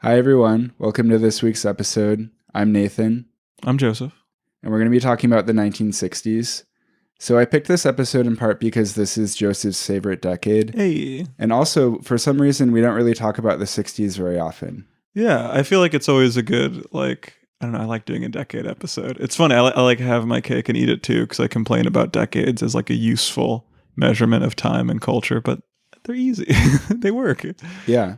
Hi, everyone. Welcome to this week's episode. I'm Nathan, I'm Joseph. and we're going to be talking about the 1960s. So I picked this episode in part because this is Joseph's favorite decade. Hey. And also, for some reason, we don't really talk about the 60s very often. Yeah, I feel like it's always a good, I don't know, I like doing a decade episode. It's fun. I like having my cake and eat it too, because I complain about decades as like a useful measurement of time and culture, but they're easy. They work. Yeah.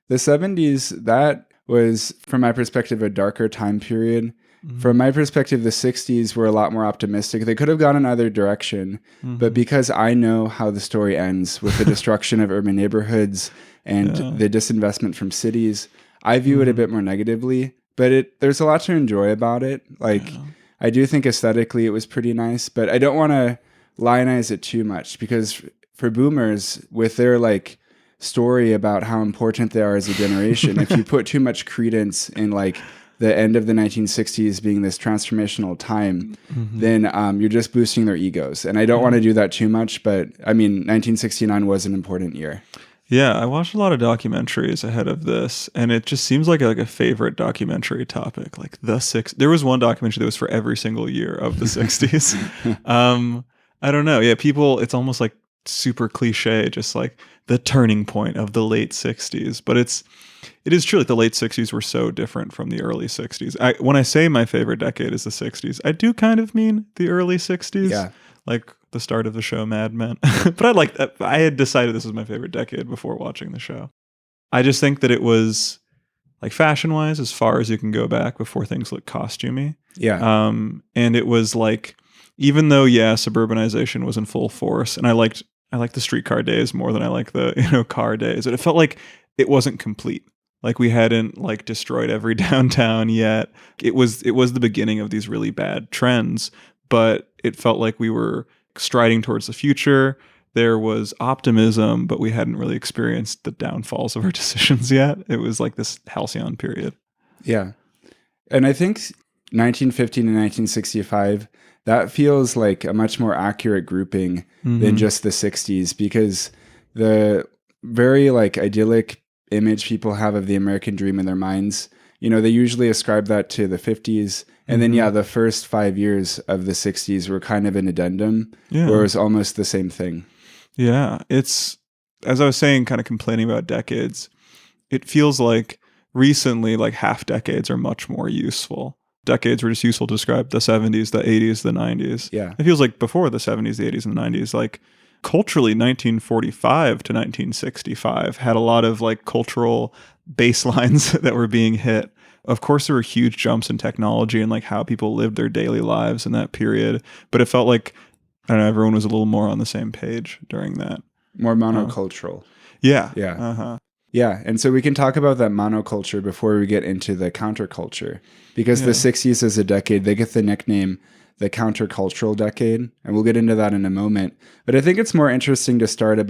The 70s, that was, from my perspective, a darker time period. Mm-hmm. From my perspective, the 60s were a lot more optimistic. They could have gone in either direction, but because I know how the story ends with the destruction of urban neighborhoods and the disinvestment from cities, I view it a bit more negatively. But there's a lot to enjoy about it. I do think aesthetically it was pretty nice, but I don't want to lionize it too much because for boomers, with their story about how important they are as a generation, if you put too much credence in the end of the 1960s being this transformational time, then you're just boosting their egos. And I don't want to do that too much, but I mean, 1969 was an important year. Yeah, I watched a lot of documentaries ahead of this, and it just seems like a favorite documentary topic. Like there was one documentary that was for every single year of the 60s. I don't know. Yeah, people, it's almost like super cliche, just like the turning point of the late 60s. But it is true, like the late 60s were so different from the early 60s. When I say my favorite decade is the 60s, I do kind of mean the early 60s. Yeah. Like the start of the show Mad Men. But I had decided this was my favorite decade before watching the show. I just think that it was like fashion-wise as far as you can go back before things look costumey. Yeah. And it was like, even though suburbanization was in full force, and I liked the streetcar days more than I like the car days. And it felt like it wasn't complete. Like we hadn't destroyed every downtown yet. It was the beginning of these really bad trends, but it felt like we were striding towards the future. There was optimism, but we hadn't really experienced the downfalls of our decisions yet. It was like this halcyon period. Yeah. And I think 1950 to 1965, that feels like a much more accurate grouping than just the 60s, because the very idyllic image people have of the American dream in their minds, they usually ascribe that to the 50s. And then, the first 5 years of the 60s were kind of an addendum, where it was almost the same thing. Yeah. It's, as I was saying, kind of complaining about decades, it feels like recently, half decades are much more useful. Decades were just useful to describe the 70s, the 80s, the 90s. Yeah. It feels like before the 70s, the 80s, and the 90s, culturally, 1945 to 1965 had a lot of cultural baselines that were being hit. Of course, there were huge jumps in technology and how people lived their daily lives in that period. But it felt like, I don't know, everyone was a little more on the same page during that. More monocultural. Yeah. Yeah. Yeah. And so we can talk about that monoculture before we get into the counterculture, because the 60s as a decade, they get the nickname the countercultural decade. And we'll get into that in a moment. But I think it's more interesting to start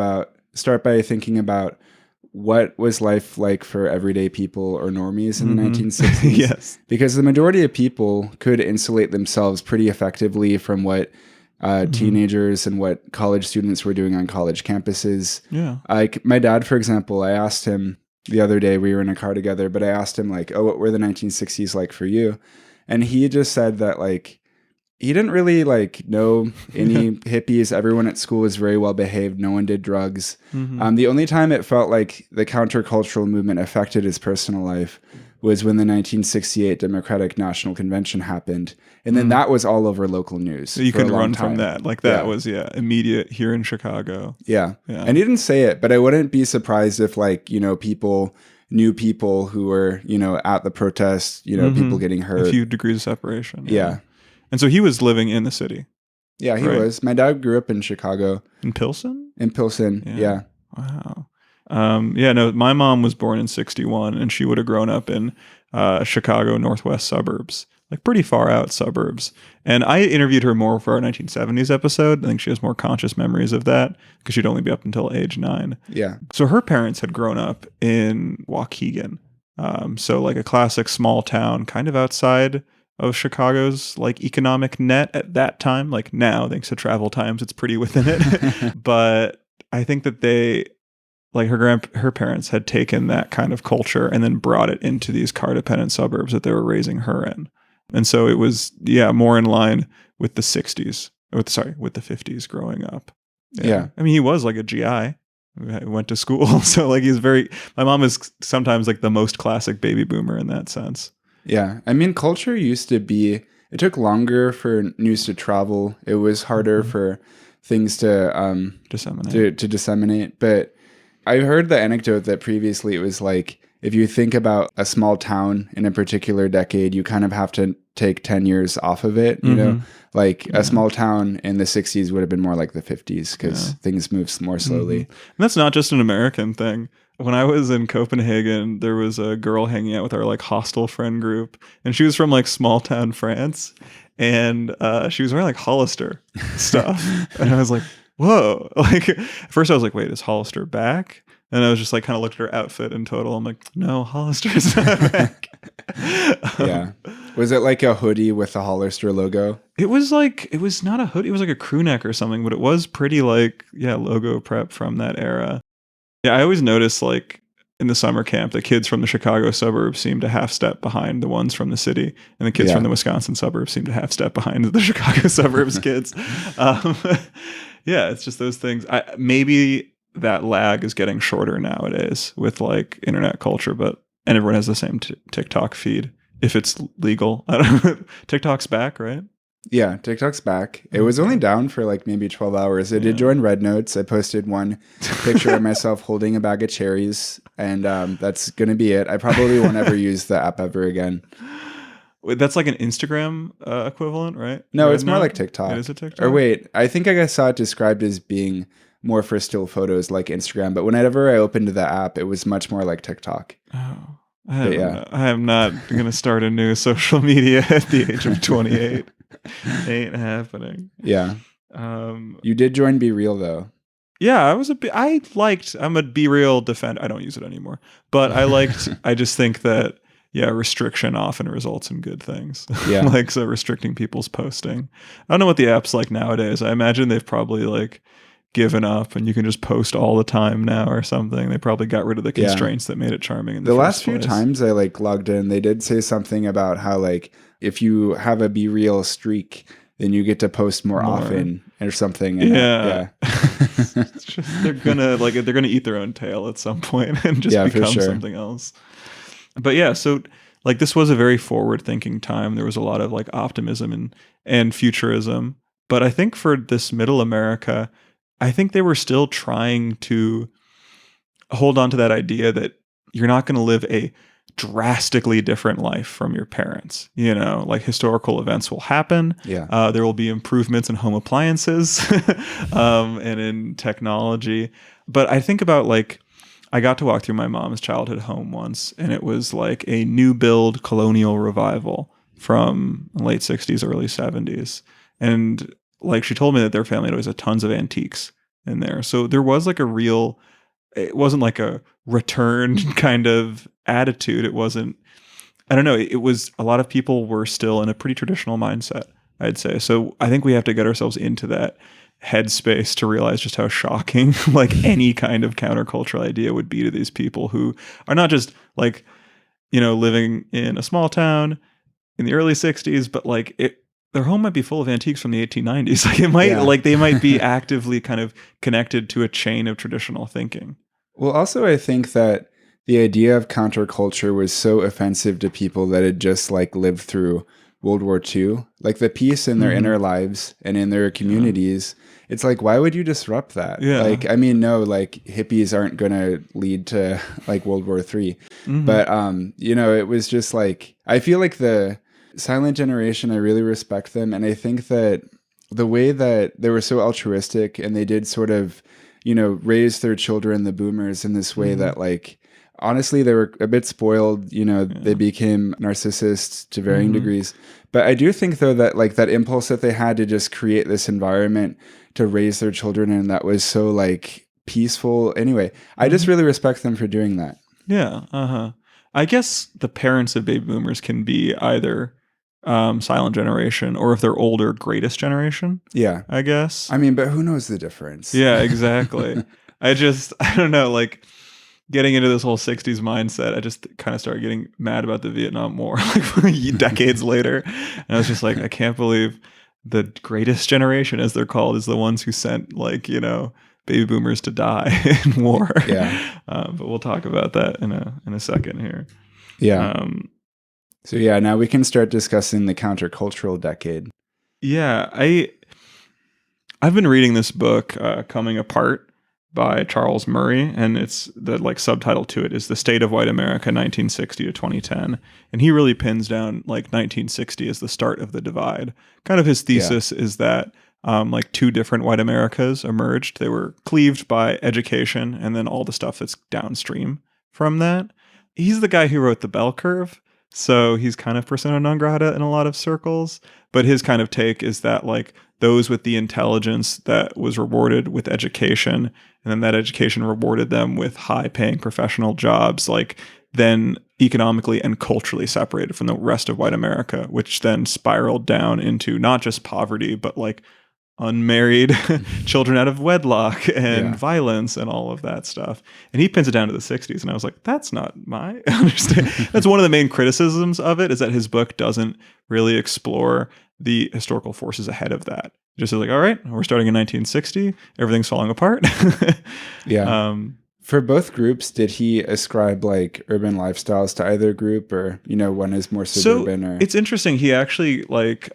by thinking about what was life like for everyday people or normies in the 1960s. Yes. Because the majority of people could insulate themselves pretty effectively from what teenagers and what college students were doing on college campuses. Yeah. Like my dad, for example, I asked him the other day, we were in a car together, but I asked him what were the 1960s like for you? And he just said that he didn't really know any hippies. Everyone at school was very well behaved. No one did drugs. The only time it felt like the countercultural movement affected his personal life was when the 1968 Democratic National Convention happened. And then that was all over local news. So you couldn't run from that. That was immediate here in Chicago. Yeah. And he didn't say it, but I wouldn't be surprised if people knew people who were, at the protest, people getting hurt. A few degrees of separation. Yeah. And so he was living in the city. Yeah, he was. My dad grew up in Chicago. In Pilsen? In Pilsen, yeah. Wow. My mom was born in 61, and she would have grown up in Chicago northwest suburbs, pretty far out suburbs. And I interviewed her more for our 1970s episode. I think she has more conscious memories of that because she'd only be up until age 9. Yeah. So her parents had grown up in Waukegan. So a classic small town kind of outside of Chicago's economic net at that time. Now, thanks to travel times, it's pretty within it. But I think that they like her parents had taken that kind of culture and then brought it into these car dependent suburbs that they were raising her in. And so it was, more in line with the 60s, with the 50s growing up. Yeah. I mean, he was like a GI. He went to school. So like my mom is sometimes like the most classic baby boomer in that sense. Yeah. I mean, culture used to be, it took longer for news to travel. It was harder for things to disseminate. But I heard the anecdote that previously it was like, if you think about a small town in a particular decade, you kind of have to take 10 years off of it, you know? Like a small town in the 60s would have been more like the 50s because things moved more slowly. And that's not just an American thing. When I was in Copenhagen, there was a girl hanging out with our like hostel friend group, and she was from like small town France, and she was wearing like Hollister stuff. And I was like, whoa. Like at first I was like, wait, is Hollister back? And I was just like kind of looked at her outfit in total. I'm like, no, Hollister's not back. Yeah. Was it like a hoodie with the Hollister logo? It was not a hoodie. It was like a crew neck or something, but it was pretty like, logo prep from that era. Yeah, I always notice like in the summer camp, the kids from the Chicago suburbs seem to half step behind the ones from the city, and the kids from the Wisconsin suburbs seem to half step behind the Chicago suburbs kids. It's just those things. Maybe that lag is getting shorter nowadays with like internet culture, and everyone has the same TikTok feed if it's legal. I don't know. TikTok's back, right? Yeah, TikTok's back. It was only down for like maybe 12 hours. I did join Red Notes. I posted one picture of myself holding a bag of cherries, and that's going to be it. I probably won't ever use the app ever again. Wait, that's like an Instagram equivalent, right? No, it's more like TikTok. It is a TikTok? Or wait, I think I saw it described as being more for still photos like Instagram, but whenever I opened the app, it was much more like TikTok. Oh. I am not going to start a new social media at the age of 28. Ain't happening. Yeah. You did join Be Real though. Yeah, I'm a Be Real defender. I don't use it anymore, but I just think that, restriction often results in good things. Yeah. Like, so restricting people's posting. I don't know what the app's like nowadays. I imagine they've probably like given up and you can just post all the time now or something. They probably got rid of the constraints that made it charming in the last first few times I like logged in, they did say something about how like if you have a Be Real streak, then you get to post more often or something. And it's just, they're gonna eat their own tail at some point and just become something else. But so like this was a very forward thinking time. There was a lot of like optimism and futurism. But I think for this middle America, I think they were still trying to hold on to that idea that you're not going to live a drastically different life from your parents. Like historical events will happen. Yeah. There will be improvements in home appliances and in technology. But I think about like, I got to walk through my mom's childhood home once, and it was like a new build colonial revival from late 60s, early 70s. And like she told me that their family always had tons of antiques in there. So there was like it wasn't like a return kind of attitude. It wasn't, I don't know. It was, a lot of people were still in a pretty traditional mindset, I'd say. So I think we have to get ourselves into that headspace to realize just how shocking like any kind of countercultural idea would be to these people who are not just like, living in a small town in the early 60s, but like their home might be full of antiques from the 1890s. Like it might, they might be actively kind of connected to a chain of traditional thinking. Well, also I think that the idea of counterculture was so offensive to people that had just like lived through World War II, like the peace in their inner lives and in their communities. It's like, why would you disrupt that? Yeah. Like, I mean, no, like hippies aren't going to lead to like World War III. But, it was just like, I feel like the silent generation, I really respect them. And I think that the way that they were so altruistic and they did sort of, raise their children, the boomers, in this way that like, honestly, they were a bit spoiled, they became narcissists to varying degrees. But I do think though that like that impulse that they had to just create this environment to raise their children in that was so like peaceful. Anyway, I just really respect them for doing that. Yeah. I guess the parents of baby boomers can be either silent generation, or if they're older, greatest generation. Yeah. I guess. I mean, but who knows the difference? Yeah, exactly. I don't know, like getting into this whole 60s mindset, I just kind of started getting mad about the Vietnam War like decades later. And I was just like, I can't believe the greatest generation, as they're called, is the ones who sent like, baby boomers to die in war. Yeah. But we'll talk about that in a second here. Yeah. So yeah, now we can start discussing the countercultural decade. Yeah, I've been reading this book, Coming Apart, by Charles Murray, and it's the like subtitle to it is The State of White America 1960 to 2010. And he really pins down like 1960 as the start of the divide. Kind of his thesis is that like two different white Americas emerged. They were cleaved by education and then all the stuff that's downstream from that. He's the guy who wrote The Bell Curve, so he's kind of persona non grata in a lot of circles. But his kind of take is that like those with the intelligence that was rewarded with education, and then that education rewarded them with high-paying professional jobs, like then economically and culturally separated from the rest of white America, which then spiraled down into not just poverty, but like unmarried children out of wedlock and violence and all of that stuff. And he pins it down to the 60s. And I was like, that's not my understanding. That's one of the main criticisms of it, is that his book doesn't really explore the historical forces ahead of that. Just like, all right, we're starting in 1960. Everything's falling apart. For both groups, did he ascribe like urban lifestyles to either group, or, one is more suburban? So it's interesting. He actually like,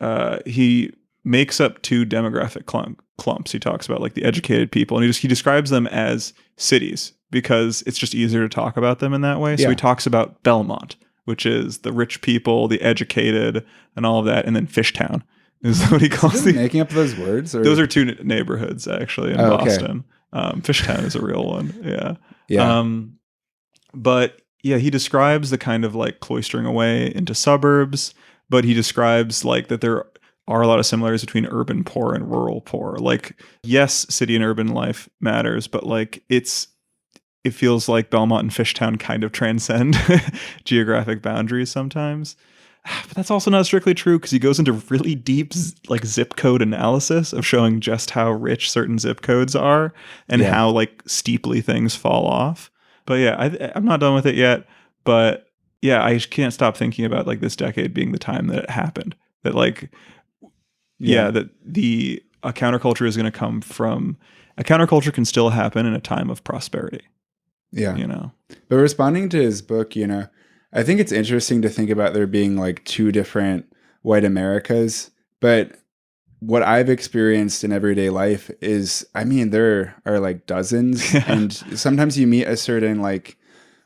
he makes up two demographic clumps. He talks about like the educated people, and he describes them as cities because it's just easier to talk about them in that way. So he talks about Belmont, which is the rich people, the educated, and all of that, and then Fishtown is what he calls the making up those words. Or? Those are two neighborhoods actually in Boston. Fishtown is a real one. But yeah, he describes the kind of like cloistering away into suburbs, but he describes like that there are a lot of similarities between urban poor and rural poor. Like, yes, city and urban life matters, but like it feels like Belmont and Fishtown kind of transcend geographic boundaries sometimes. But that's also not strictly true, because he goes into really deep like zip code analysis of showing just how rich certain zip codes are and how like steeply things fall off. But yeah, I'm not done with it yet. But yeah, I can't stop thinking about like this decade being the time that it happened. That like, that a counterculture is going to come from, a counterculture can still happen in a time of prosperity. Yeah. But responding to his book, I think it's interesting to think about there being like two different white Americas. But what I've experienced in everyday life is, there are like dozens. And sometimes you meet a certain like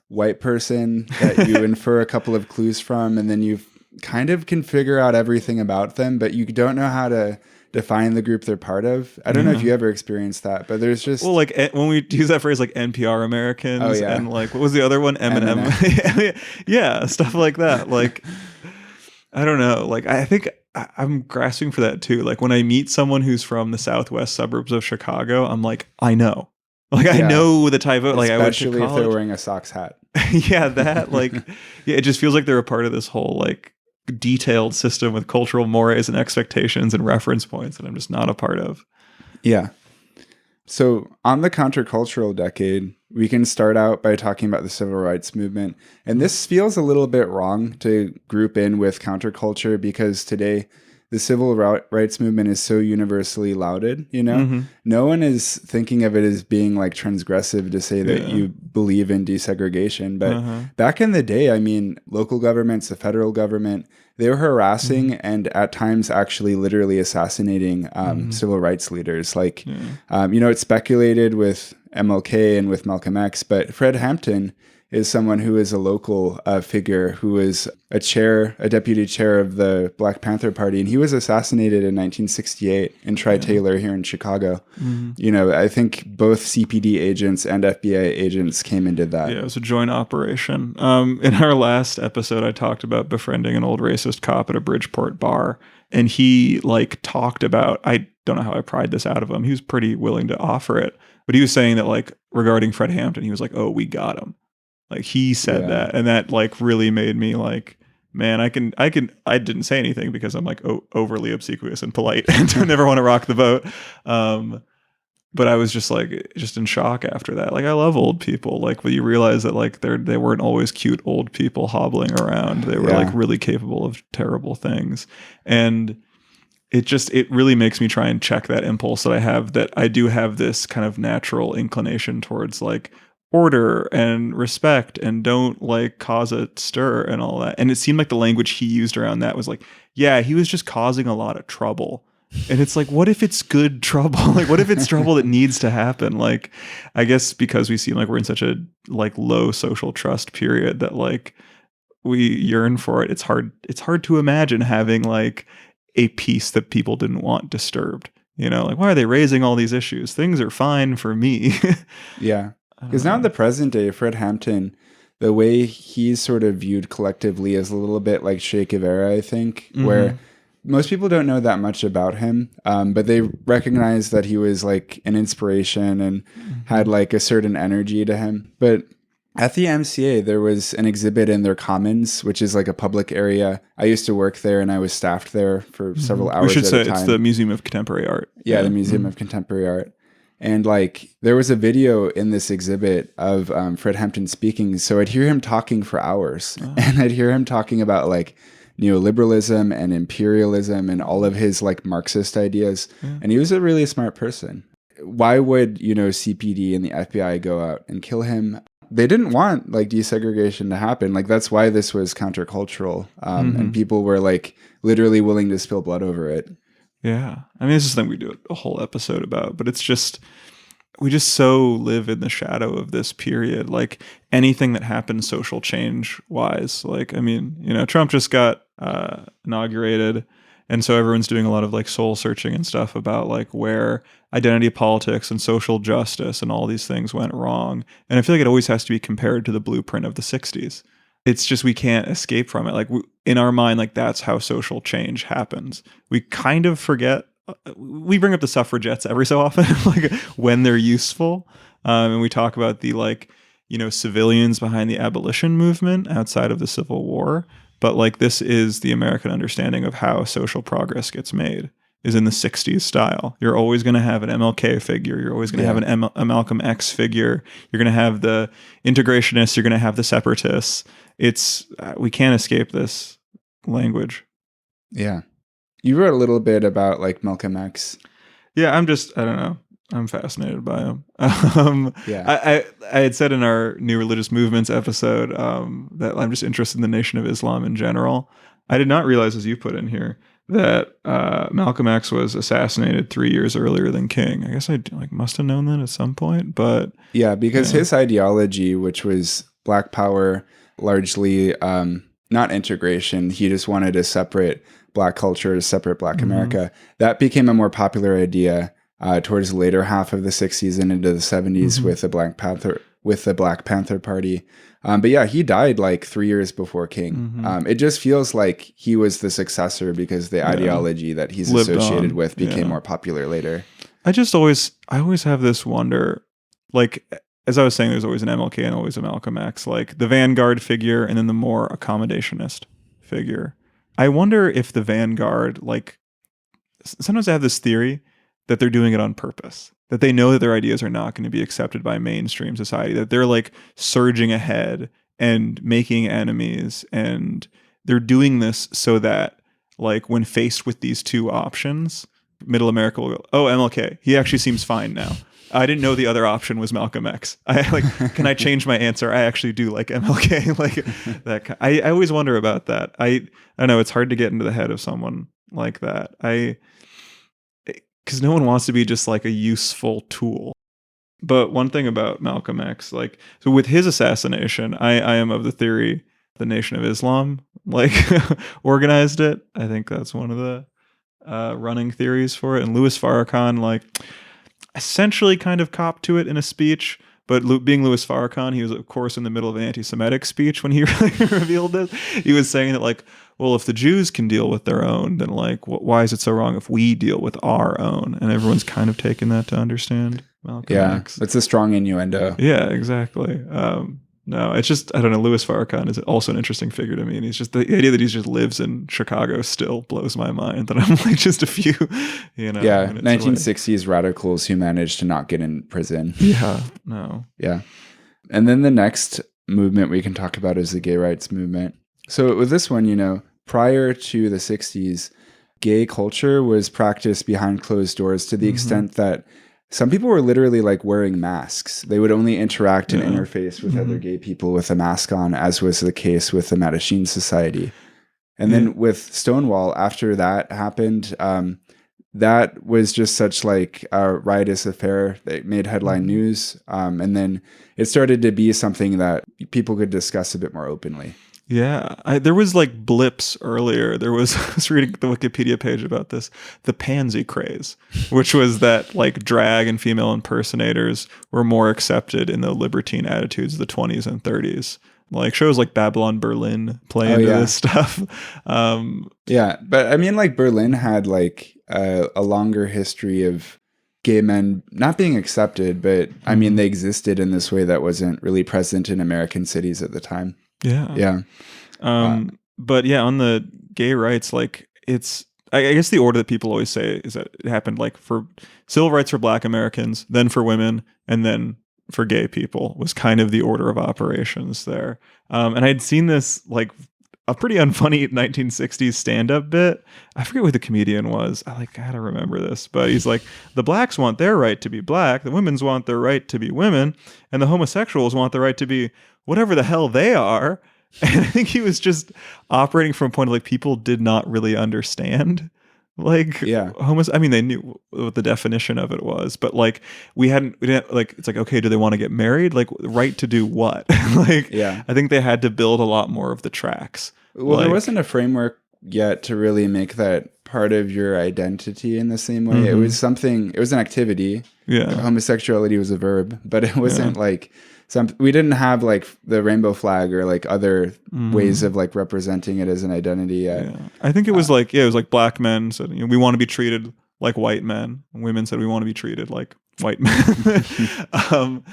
white person that you infer a couple of clues from, and then you kind of can figure out everything about them, but you don't know how to define the group they're part of. I don't know if you ever experienced that, but there's just... Well, like when we use that phrase like NPR Americans and like, what was the other one? Eminem. Yeah, stuff like that. Like, I don't know. Like, I think I'm grasping for that too. Like when I meet someone who's from the southwest suburbs of Chicago, I'm like, I know. Like, I know the type of... like, I went to college. Especially if they're wearing a socks hat. That like... it just feels like they're a part of this whole like detailed system with cultural mores and expectations and reference points that I'm just not a part of. Yeah. So on the countercultural decade, we can start out by talking about the civil rights movement. And this feels a little bit wrong to group in with counterculture, because today the civil rights movement is so universally lauded, No one is thinking of it as being like transgressive to say that you believe in desegregation. But back in the day, local governments, the federal government, they were harassing and at times actually literally assassinating civil rights leaders. Like, it's speculated with MLK and with Malcolm X, but Fred Hampton is someone who is a local figure who is a deputy chair of the Black Panther Party, and he was assassinated in 1968 in Tri-Taylor here in Chicago. I think both CPD agents and FBI agents came and did that. Yeah, it was a joint operation. In our last episode, I talked about befriending an old racist cop at a Bridgeport bar, and he like talked about, I don't know how I pried this out of him. He was pretty willing to offer it, but he was saying that like regarding Fred Hampton, he was like, oh, we got him. Like he said that, and that like really made me like, man, I didn't say anything because I'm like overly obsequious and polite and I never want to rock the boat. but I was just like just in shock after that. Like I love old people. Like, but you realize that like they weren't always cute old people hobbling around. They were like really capable of terrible things. And it really makes me try and check that impulse that I have, that I do have this kind of natural inclination towards like order and respect and don't like cause a stir and all that. And it seemed like the language he used around that was like, yeah, he was just causing a lot of trouble. And it's like, what if it's good trouble? Like, what if it's trouble that needs to happen? Like, I guess because we seem like we're in such a like low social trust period that like we yearn for it. It's hard to imagine having like a peace that people didn't want disturbed. You know, like, why are they raising all these issues? Things are fine for me. Yeah. Because now in the present day, Fred Hampton, the way he's sort of viewed collectively is a little bit like Che Guevara, I think, where most people don't know that much about him, but they recognize that he was like an inspiration and had like a certain energy to him. But at the MCA, there was an exhibit in their commons, which is like a public area. I used to work there and I was staffed there for several hours. We should say at a time. It's the Museum of Contemporary Art. Yeah, the Museum of Contemporary Art. And like there was a video in this exhibit of Fred Hampton speaking. So I'd hear him talking for hours and I'd hear him talking about like neoliberalism and imperialism and all of his like Marxist ideas. And he was a really smart person. Why would, CPD and the FBI go out and kill him? They didn't want like desegregation to happen. Like that's why this was countercultural. And people were like literally willing to spill blood over it. Yeah. I mean, it's just something we do a whole episode about, but it's just, we just so live in the shadow of this period. Like anything that happens social change wise, like, I mean, Trump just got inaugurated. And so everyone's doing a lot of like soul searching and stuff about like where identity politics and social justice and all these things went wrong. And I feel like it always has to be compared to the blueprint of the 60s. It's just, we can't escape from it. Like in our mind, like that's how social change happens. We kind of forget. We bring up the suffragettes every so often, like when they're useful. And we talk about the like, civilians behind the abolition movement outside of the Civil War. But like this is the American understanding of how social progress gets made, is in the 60s style. You're always going to have an MLK figure. You're always going to have a Malcolm X figure. You're going to have the integrationists. You're going to have the separatists. It's we can't escape this language. Yeah. You wrote a little bit about like Malcolm X. Yeah, I don't know. I'm fascinated by him. I had said in our New Religious Movements episode that I'm just interested in the Nation of Islam in general. I did not realize, as you put in here, that Malcolm X was assassinated 3 years earlier than King. I guess I must have known that at some point, but yeah, because his ideology, which was Black Power, largely not integration, he just wanted a separate Black culture, a separate Black America. That became a more popular idea towards the later half of the 60s and into the 70s with the Black Panther Party. But yeah, he died like 3 years before King. It just feels like he was the successor because the ideology that he's associated with became more popular later. I always have this wonder, like, as I was saying, there's always an MLK and always a Malcolm X, like the vanguard figure and then the more accommodationist figure. I wonder if the vanguard, like, sometimes I have this theory that they're doing it on purpose, that they know that their ideas are not going to be accepted by mainstream society, that they're like surging ahead and making enemies. And they're doing this so that like when faced with these two options, middle America will go, oh, MLK, he actually seems fine now. I didn't know the other option was Malcolm X. Can I change my answer? I actually do like MLK. Like that. I always wonder about that. I don't know. It's hard to get into the head of someone like that. Because no one wants to be just like a useful tool. But one thing about Malcolm X, like, so with his assassination, I am of the theory the Nation of Islam like organized it. I think that's one of the running theories for it. And Louis Farrakhan like essentially kind of copped to it in a speech. But being Louis Farrakhan, he was, of course, in the middle of an anti-Semitic speech when he revealed this. He was saying that, like, well, if the Jews can deal with their own, then, like, why is it so wrong if we deal with our own? And everyone's kind of taken that to understand Malcolm X. It's a strong innuendo. Yeah, exactly. No, it's just, I don't know. Louis Farrakhan is also an interesting figure to me. And he's just, the idea that he just lives in Chicago still blows my mind. That I'm like just a few, Yeah, 1960s radicals who managed to not get in prison. Yeah, no. Yeah. And then the next movement we can talk about is the gay rights movement. So with this one, prior to the 60s, gay culture was practiced behind closed doors to the extent that some people were literally like wearing masks. They would only interact and interface with other gay people with a mask on, as was the case with the Mattachine Society. And then with Stonewall, after that happened, that was just such like a riotous affair that made headline news. And then it started to be something that people could discuss a bit more openly. Yeah, there was like blips earlier. I was reading the Wikipedia page about this, the pansy craze, which was that like drag and female impersonators were more accepted in the libertine attitudes of the 20s and 30s. Like shows like Babylon Berlin play into this stuff. Yeah, but I mean, like Berlin had like a longer history of gay men not being accepted, but I mean, they existed in this way that wasn't really present in American cities at the time. Yeah. But yeah, on the gay rights, like it's, I guess the order that people always say is that it happened like for civil rights for Black Americans, then for women, and then for gay people was kind of the order of operations there. And I'd seen this like a pretty unfunny 1960s stand-up bit. I forget who the comedian was. I gotta remember this, but he's like, the blacks want their right to be black, the women's want their right to be women, and the homosexuals want the right to be whatever the hell they are. And I think he was just operating from a point of like people did not really understand. Like, I mean, they knew what the definition of it was, but like we didn't like, it's like, okay, do they want to get married? Like, right to do what? I think they had to build a lot more of the tracks. Well, there wasn't a framework yet to really make that part of your identity in the same way. It was it was an activity. Yeah. Homosexuality was a verb, but it wasn't like we didn't have like the rainbow flag or like other ways of like representing it as an identity yet. Yeah. I think it was it was like black men said, we want to be treated like white men. And women said we want to be treated like white men.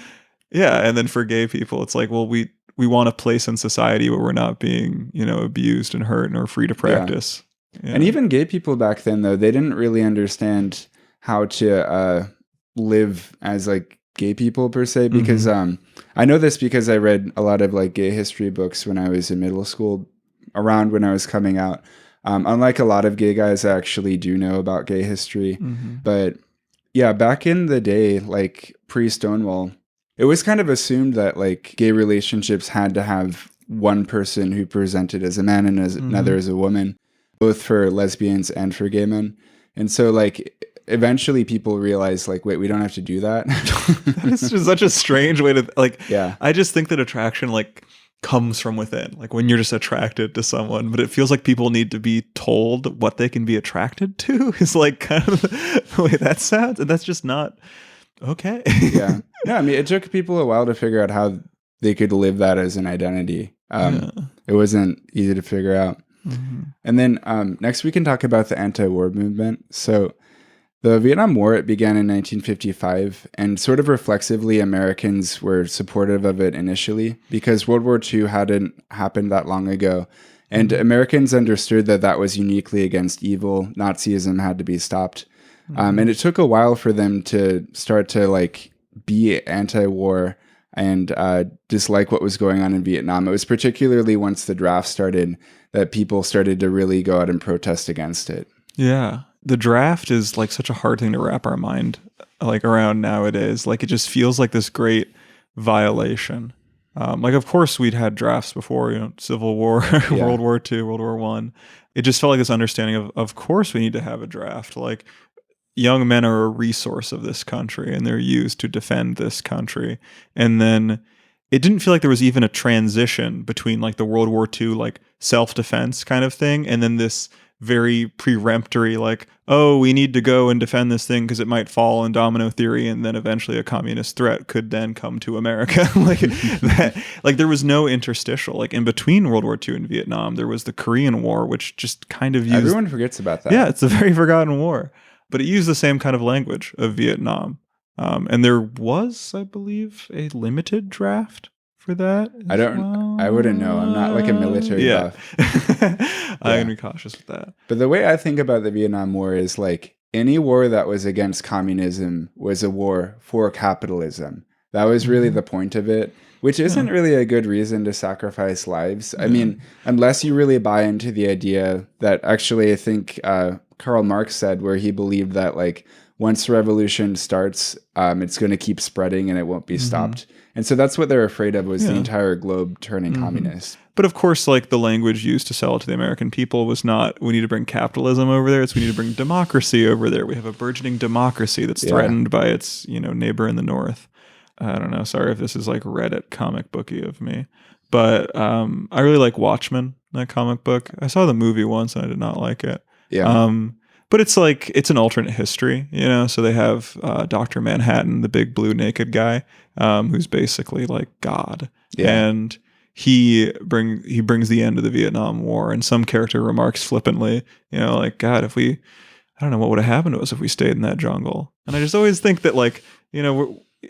And then for gay people, it's like, well, we want a place in society where we're not being, abused and hurt and are free to practice. Yeah. And even gay people back then, though, they didn't really understand how to live as like gay people per se, because I know this because I read a lot of like gay history books when I was in middle school, around when I was coming out. Unlike a lot of gay guys, I actually do know about gay history. But yeah, back in the day, like pre-Stonewall, it was kind of assumed that like gay relationships had to have one person who presented as a man and another as a woman, both for lesbians and for gay men. And so like eventually people realize like, wait, we don't have to do that. That is just such a strange way to like, I just think that attraction like comes from within, like when you're just attracted to someone, but it feels like people need to be told what they can be attracted to is like kind of the way that sounds. And that's just not okay. Yeah. I mean, it took people a while to figure out how they could live that as an identity. It wasn't easy to figure out. And then next we can talk about the anti-war movement. So the Vietnam War, it began in 1955, and sort of reflexively, Americans were supportive of it initially because World War II hadn't happened that long ago, and Americans understood that that was uniquely against evil. Nazism had to be stopped. And it took a while for them to start to like be anti-war and dislike what was going on in Vietnam. It was particularly once the draft started that people started to really go out and protest against it. Yeah. The draft is like such a hard thing to wrap our mind like around nowadays. Like it just feels like this great violation. Like of course we'd had drafts before, Civil War, World War II, World War I. It just felt like this understanding of course we need to have a draft. Like young men are a resource of this country and they're used to defend this country. And then it didn't feel like there was even a transition between like the World War II, like self-defense kind of thing. And then this very peremptory, like, oh, we need to go and defend this thing because it might fall in domino theory. And then eventually a communist threat could then come to America. Like there was no interstitial, like in between World War II and Vietnam, there was the Korean War, which just kind of used. Everyone forgets about that. Yeah. It's a very forgotten war, but it used the same kind of language of Vietnam. And there was, I believe, a limited draft for that I as don't. I wouldn't know. I'm not like a military yeah. buff. I'm gonna be cautious with that. But the way I think about the Vietnam War is like any war that was against communism was a war for capitalism. That was really the point of it, which isn't really a good reason to sacrifice lives. I mean, unless you really buy into the idea that actually I think Karl Marx said, where he believed that like once the revolution starts, it's going to keep spreading and it won't be stopped. And so that's what they're afraid of, was the entire globe turning communist. But of course, like the language used to sell it to the American people was not, we need to bring capitalism over there. It's we need to bring democracy over there. We have a burgeoning democracy that's threatened by its, neighbor in the north. I don't know. Sorry if this is like Reddit comic booky of me, but I really like Watchmen, that comic book. I saw the movie once and I did not like it. Yeah. But it's like, it's an alternate history, so they have Dr. Manhattan, the big blue naked guy, who's basically like God. Yeah. And he brings the end of the Vietnam War, and some character remarks flippantly, like, God, I don't know what would have happened to us if we stayed in that jungle. And I just always think that like,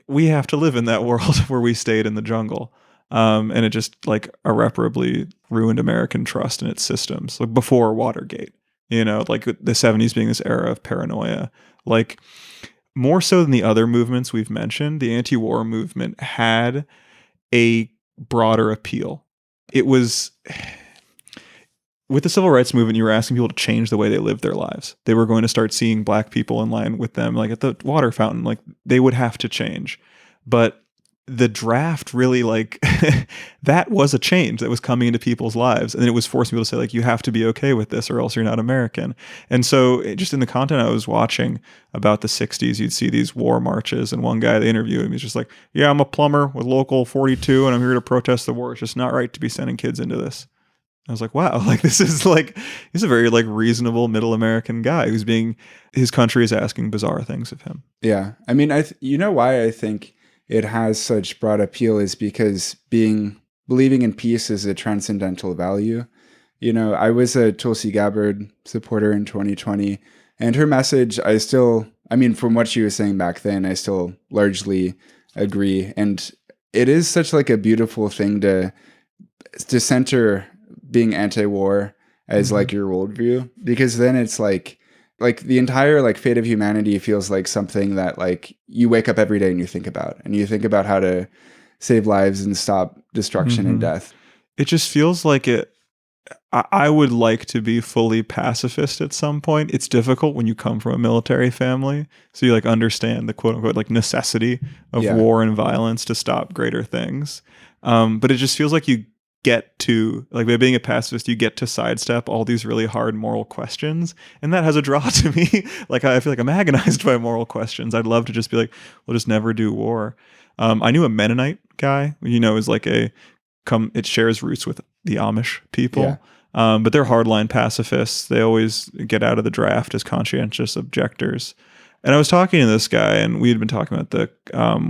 we have to live in that world where we stayed in the jungle. And it just like irreparably ruined American trust in its systems, like before Watergate. Like the 70s being this era of paranoia, like more so than the other movements we've mentioned, the anti-war movement had a broader appeal. It was, with the civil rights movement, you were asking people to change the way they lived their lives. They were going to start seeing black people in line with them, like at the water fountain, like they would have to change. But the draft really like that was a change that was coming into people's lives, and it was forcing people to say like, you have to be okay with this or else you're not American. And so just in the content I was watching about the 60s, you'd see these war marches, and one guy they interviewed him, he's just like, yeah, I'm a plumber with local 42 and I'm here to protest the war. It's just not right to be sending kids into this. I was like, wow, like he's a very like reasonable middle American guy his country is asking bizarre things of him. Yeah. I mean, why I think it has such broad appeal is because believing in peace is a transcendental value. I was a Tulsi Gabbard supporter in 2020, and her message, from what she was saying back then, I still largely agree. And it is such like a beautiful thing to center being anti-war as like your worldview, because then it's like the entire like fate of humanity feels like something that like you wake up every day and you think about how to save lives and stop destruction and death. It just feels like I would like to be fully pacifist at some point. It's difficult when you come from a military family, so you like understand the quote unquote like necessity of war and violence to stop greater things. But it just feels like you get to, like, by being a pacifist, you get to sidestep all these really hard moral questions, and that has a draw to me. Like, I feel like I'm agonized by moral questions. I'd love to just be like, we'll just never do war. I knew a Mennonite guy, is like it shares roots with the Amish people, but they're hardline pacifists. They always get out of the draft as conscientious objectors. And I was talking to this guy, and we had been talking about the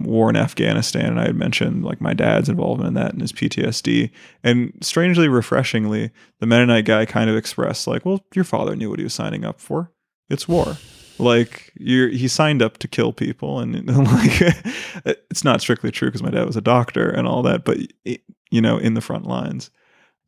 war in Afghanistan, and I had mentioned like my dad's involvement in that and his PTSD. And strangely, refreshingly, the Mennonite guy kind of expressed like, well, your father knew what he was signing up for. It's war. Like he signed up to kill people, and like it's not strictly true because my dad was a doctor and all that, but in the front lines.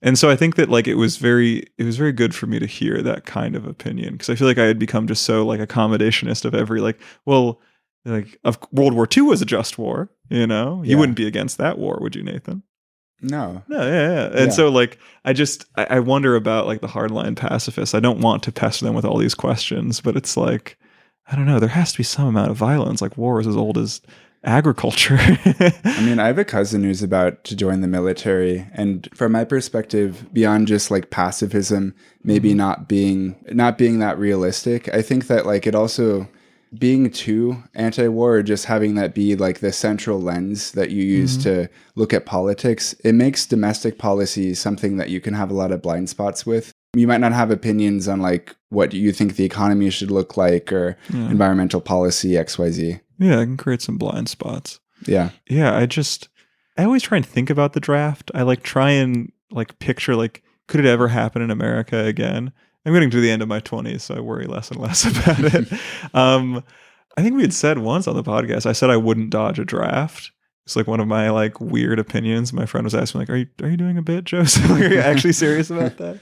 And so I think that like it was very good for me to hear that kind of opinion, because I feel like I had become just so like accommodationist of every like, well, like of World War II was a just war, you wouldn't be against that war, would you, Nathan? No. Yeah. And so like I wonder about like the hardline pacifists. I don't want to pester them with all these questions, but it's like, I don't know, there has to be some amount of violence. Like war is as old as agriculture. I mean, I have a cousin who's about to join the military, and from my perspective, beyond just like pacifism, maybe not being that realistic, I think that like it also being too anti-war, or just having that be like the central lens that you use to look at politics, it makes domestic policy something that you can have a lot of blind spots with. You might not have opinions on like what you think the economy should look like, or environmental policy, XYZ. Yeah, I can create some blind spots. Yeah. Yeah, I always try and think about the draft. I like try and like picture like, could it ever happen in America again? I'm getting to the end of my 20s, so I worry less and less about it. I think we had said once on the podcast, I said I wouldn't dodge a draft. It's like one of my like weird opinions. My friend was asking me, like, are you doing a bit, Joseph? Are you actually serious about that?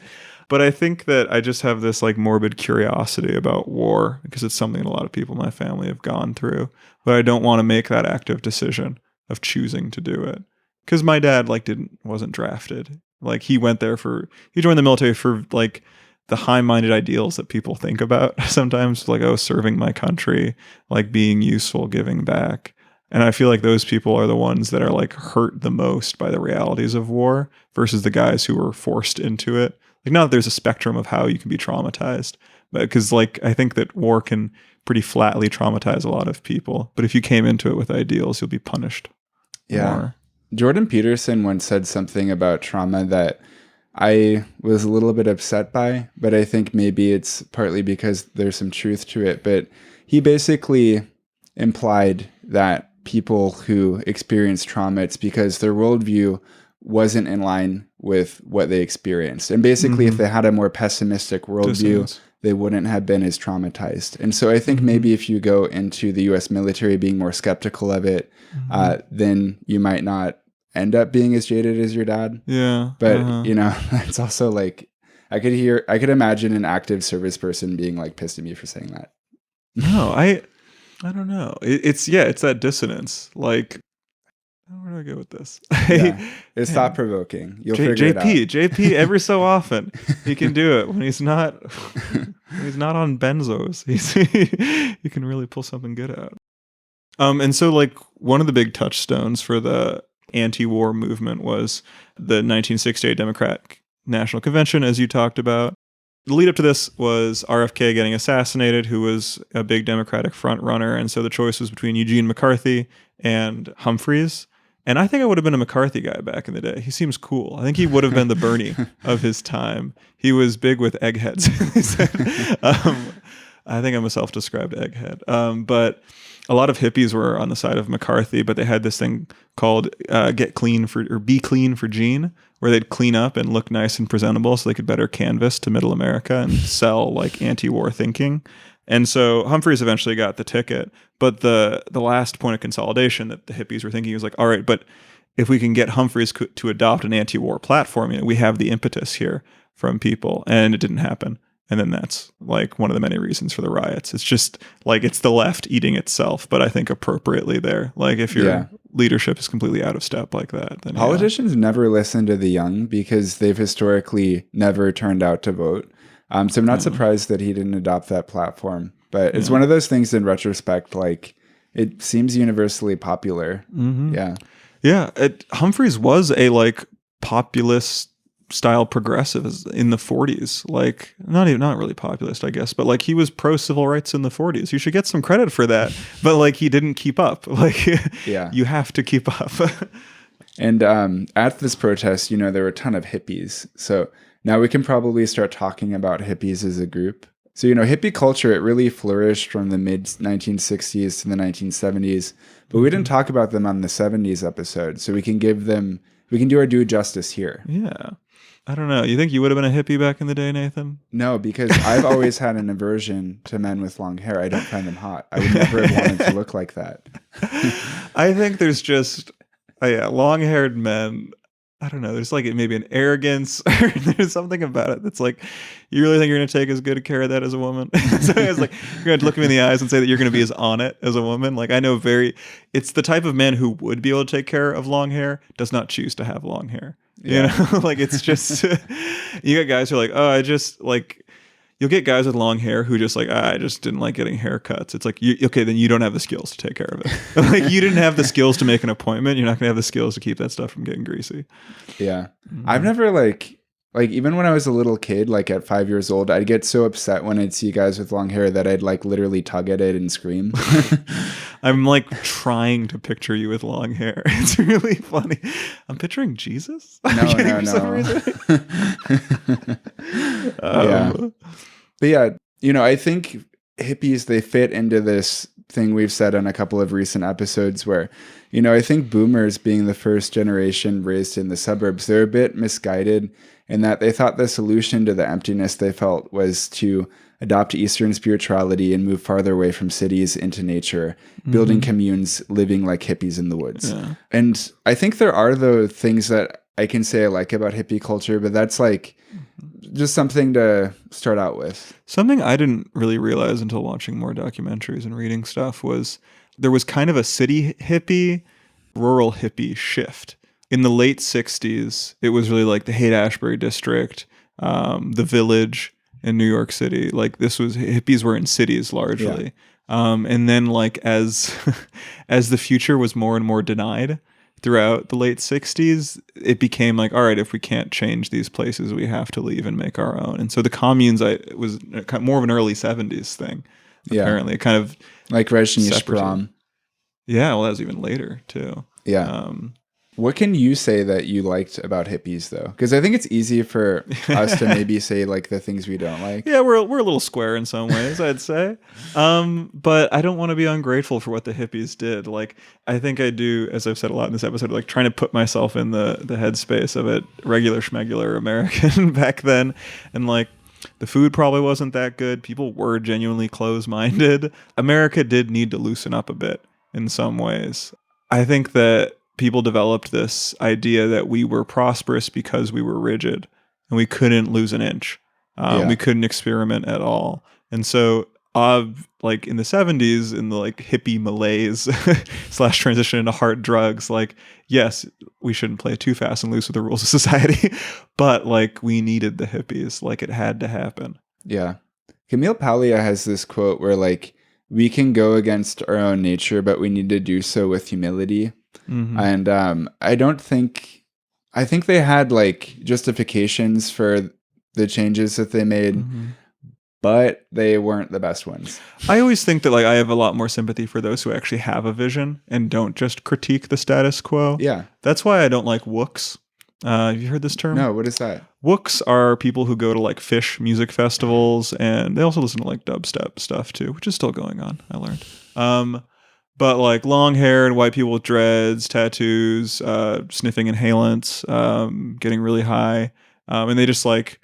But I think that I just have this like morbid curiosity about war because it's something that a lot of people in my family have gone through. But I don't want to make that active decision of choosing to do it. Because my dad like wasn't drafted. Like he joined the military for like the high-minded ideals that people think about sometimes, like, oh, serving my country, like being useful, giving back. And I feel like those people are the ones that are like hurt the most by the realities of war versus the guys who were forced into it. Like, not that there's a spectrum of how you can be traumatized, but because like I think that war can pretty flatly traumatize a lot of people. But if you came into it with ideals, you'll be punished more. Jordan Peterson once said something about trauma that I was a little bit upset by, but I think maybe it's partly because there's some truth to it. But he basically implied that people who experience trauma, it's because their worldview wasn't in line with what they experienced. And basically, if they had a more pessimistic worldview, they wouldn't have been as traumatized. And so I think maybe if you go into the U.S. military being more skeptical of it, then you might not end up being as jaded as your dad. Yeah. But, you know, it's also like, I could imagine an active service person being like pissed at me for saying that. No, I don't know. It's that dissonance. Like, where do I go with this? It's thought provoking. You'll figure it out. JP, every so often he can do it when he's not on benzos. He can really pull something good out. And so like one of the big touchstones for the anti-war movement was the 1968 Democratic National Convention, as you talked about. The lead up to this was RFK getting assassinated, who was a big Democratic front runner. And so the choice was between Eugene McCarthy and Humphreys. And I think I would have been a McCarthy guy back in the day. He seems cool. I think he would have been the Bernie of his time. He was big with eggheads. I think I'm a self-described egghead. But a lot of hippies were on the side of McCarthy, but they had this thing called Be Clean for Gene, where they'd clean up and look nice and presentable so they could better canvas to middle America and sell like anti-war thinking. And so Humphreys eventually got the ticket, but the last point of consolidation that the hippies were thinking was like, all right, but if we can get Humphreys to adopt an anti-war platform, you know, we have the impetus here from people, and it didn't happen. And then that's like one of the many reasons for the riots. It's just like it's the left eating itself, but I think appropriately there. Like if your leadership is completely out of step like that, then politicians never listen to the young because they've historically never turned out to vote. So I'm not surprised that he didn't adopt that platform. But it's one of those things in retrospect, like it seems universally popular. Mm-hmm. Yeah. Humphreys was a like populist style progressive in the 40s, like not really populist, I guess, but like he was pro civil rights in the 40s. You should get some credit for that. But like he didn't keep up. Like you have to keep up. And at this protest, you know, there were a ton of hippies. So now we can probably start talking about hippies as a group. So, you know, hippie culture, it really flourished from the mid 1960s to the 1970s, but we didn't talk about them on the 70s episode. So we can do our due justice here. Yeah. I don't know. You think you would have been a hippie back in the day, Nathan? No, because I've always had an aversion to men with long hair. I don't find them hot. I would never have wanted to look like that. I think there's just, long-haired men. I don't know. There's like maybe an arrogance. Or there's something about it that's like, you really think you're going to take as good care of that as a woman? So it's like, you're going to look me in the eyes and say that you're going to be as on it as a woman. Like I know it's the type of man who would be able to take care of long hair, does not choose to have long hair. You know, like it's just, you got guys who are like, oh, I just like, you'll get guys with long hair who just like, I just didn't like getting haircuts. It's like, okay, then you don't have the skills to take care of it. Like you didn't have the skills to make an appointment. You're not going to have the skills to keep that stuff from getting greasy. Yeah. I've never like even when I was a little kid, like at 5 years old, I'd get so upset when I'd see guys with long hair that I'd like literally tug at it and scream. I'm like trying to picture you with long hair. It's really funny. I'm picturing Jesus. No. Yeah. But yeah, you know, I think hippies, they fit into this thing we've said on a couple of recent episodes where, you know, I think boomers being the first generation raised in the suburbs, they're a bit misguided in that they thought the solution to the emptiness they felt was to adopt Eastern spirituality and move farther away from cities into nature, building communes, living like hippies in the woods. Yeah. And I think there are the things that I can say I like about hippie culture, but that's like just something to start out with. Something I didn't really realize until watching more documentaries and reading stuff was there was kind of a city hippie, rural hippie shift. In the late 60s, it was really like the Haight-Ashbury district, the Village in New York City. Like this was, hippies were in cities largely. And then like as the future was more and more denied throughout the late 60s, it became like, all right, if we can't change these places, we have to leave and make our own. And so the communes was more of an early 70s thing, apparently. It kind of like Rajneeshpuram. Yeah, well, that was even later, too. Yeah. What can you say that you liked about hippies, though? Because I think it's easy for us to maybe say like the things we don't like. Yeah, we're a little square in some ways, I'd say. But I don't want to be ungrateful for what the hippies did. Like, I think I do, as I've said a lot in this episode, like trying to put myself in the headspace of a regular schmegular American back then. And like, the food probably wasn't that good. People were genuinely closed-minded. America did need to loosen up a bit in some ways. I think that people developed this idea that we were prosperous because we were rigid and we couldn't lose an inch. We couldn't experiment at all. And so like in the 70s, in the like hippie malaise / transition into hard drugs, like, yes, we shouldn't play too fast and loose with the rules of society, but like we needed the hippies, like it had to happen. Yeah. Camille Paglia has this quote where like, we can go against our own nature, but we need to do so with humility. And I think they had like justifications for the changes that they made, but they weren't the best ones. I always think that like I have a lot more sympathy for those who actually have a vision and don't just critique the status quo. Yeah. That's why I don't like wooks. Have you heard this term? No, what is that? Wooks are people who go to like Fish music festivals, and they also listen to like dubstep stuff too, which is still going on, I learned. But like long hair and white people with dreads, tattoos, sniffing inhalants, getting really high. And they just like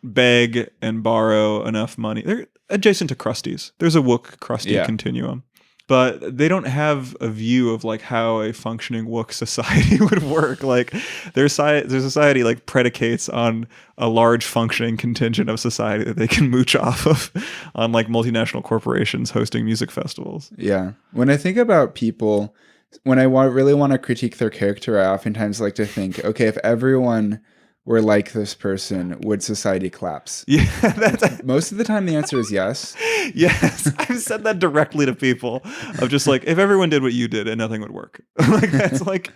beg and borrow enough money. They're adjacent to Krusties. There's a Wook Krusty continuum. But they don't have a view of like how a functioning Wook society would work. Like their society like predicates on a large functioning contingent of society that they can mooch off of on like multinational corporations hosting music festivals. Yeah. When I think about people, when I really want to critique their character, I oftentimes like to think, okay, if everyone were like this person, would society collapse? Yeah, most of the time the answer is yes. Yes, I've said that directly to people. Of just like, if everyone did what you did, and nothing would work. Like that's like,